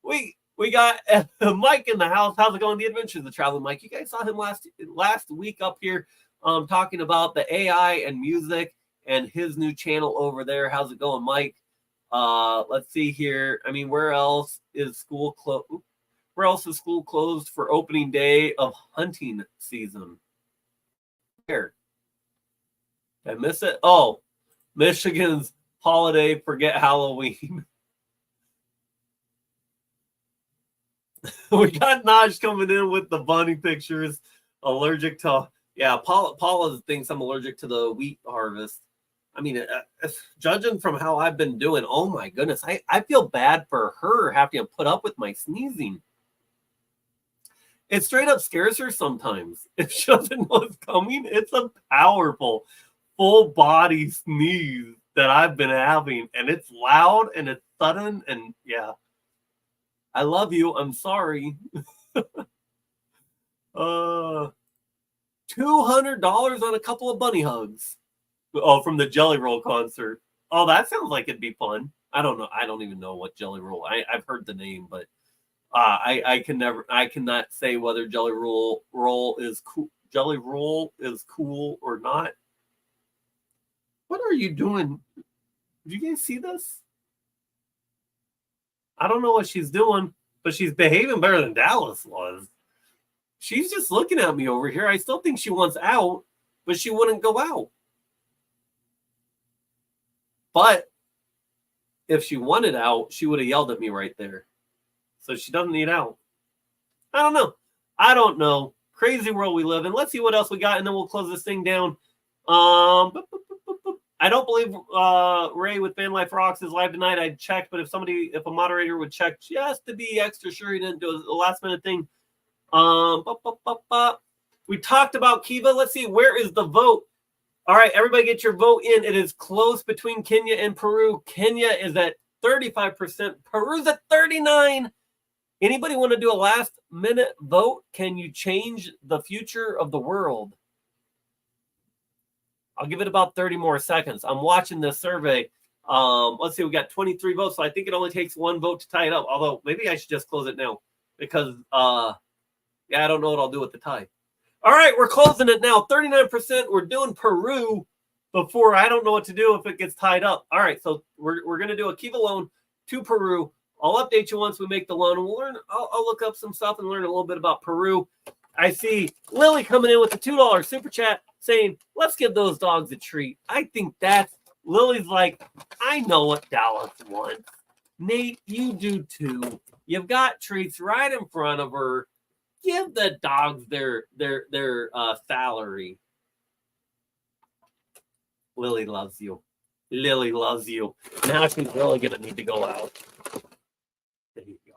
We got Mike in the house. How's it going? The Adventures of Traveling Mike. You guys saw him last week up here talking about the AI and music and his new channel over there. How's it going, Mike? Let's see here. I mean, where else is school closed? Where else is school closed for opening day of hunting season? Where? Did I miss it? Oh, Michigan's holiday. Forget Halloween. We got Naj coming in with the bunny pictures. Allergic to, yeah, Paula thinks I'm allergic to the wheat harvest. I mean, judging from how I've been doing, oh my goodness, I feel bad for her having to put up with my sneezing. It straight up scares her sometimes. If she doesn't know it's coming, it's a powerful, full body sneeze that I've been having, and it's loud and it's sudden, and yeah. I love you. I'm sorry. $200 on a couple of bunny hugs. Oh, from the Jelly Roll concert. Oh, that sounds like it'd be fun. I don't know. I don't even know what Jelly Roll. I've heard the name, but I cannot say whether Jelly Roll is cool. Jelly Roll is cool or not. What are you doing? Did you guys see this? I don't know what she's doing, but she's behaving better than Dallas was. She's just looking at me over here. I still think she wants out, but she wouldn't go out. But if she wanted out, she would have yelled at me right there. So she doesn't need out. I don't know. Crazy world we live in. Let's see what else we got, and then we'll close this thing down. I don't believe Ray with Van Life Rocks is live tonight. I checked, but if a moderator would check just to be extra sure he didn't do a last minute thing. We talked about Kiva. Let's see, where is the vote? All right, everybody get your vote in. It is close between Kenya and Peru. Kenya is at 35%. Peru's at 39%. Anybody want to do a last minute vote? Can you change the future of the world? I'll give it about 30 more seconds. I'm watching this survey. Let's see, we got 23 votes, so I think it only takes one vote to tie it up. Although maybe I should just close it now because, I don't know what I'll do with the tie. All right, we're closing it now. 39%. We're doing Peru before. I don't know what to do if it gets tied up. All right, so we're going to do a Kiva loan to Peru. I'll update you once we make the loan. We'll learn. I'll look up some stuff and learn a little bit about Peru. I see Lily coming in with the $2 super chat saying, let's give those dogs a treat. I think that's Lily's like, I know what Dallas wants. Nate, you do too. You've got treats right in front of her. Give the dogs their salary. Lily loves you. Lily loves you. Now she's really going to need to go out. There you go.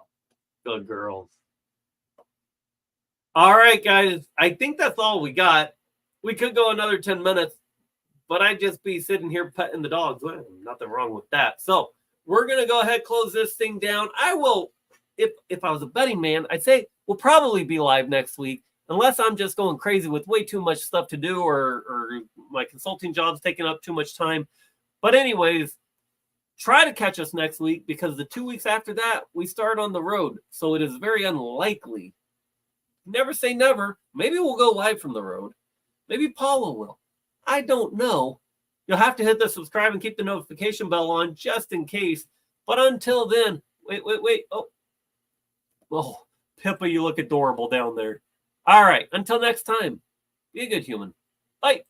Good girls. All right, guys. I think that's all we got. We could go another 10 minutes, but I'd just be sitting here petting the dogs. Well, nothing wrong with that. So we're going to go ahead, close this thing down. I will, if I was a betting man, I'd say we'll probably be live next week, unless I'm just going crazy with way too much stuff to do or my consulting job's taking up too much time. But anyways, try to catch us next week because the 2 weeks after that, we start on the road. So it is very unlikely. Never say never. Maybe we'll go live from the road. Maybe Paula will. I don't know. You'll have to hit the subscribe and keep the notification bell on just in case. But until then, wait. Oh, Pippa, you look adorable down there. All right. Until next time, be a good human. Bye.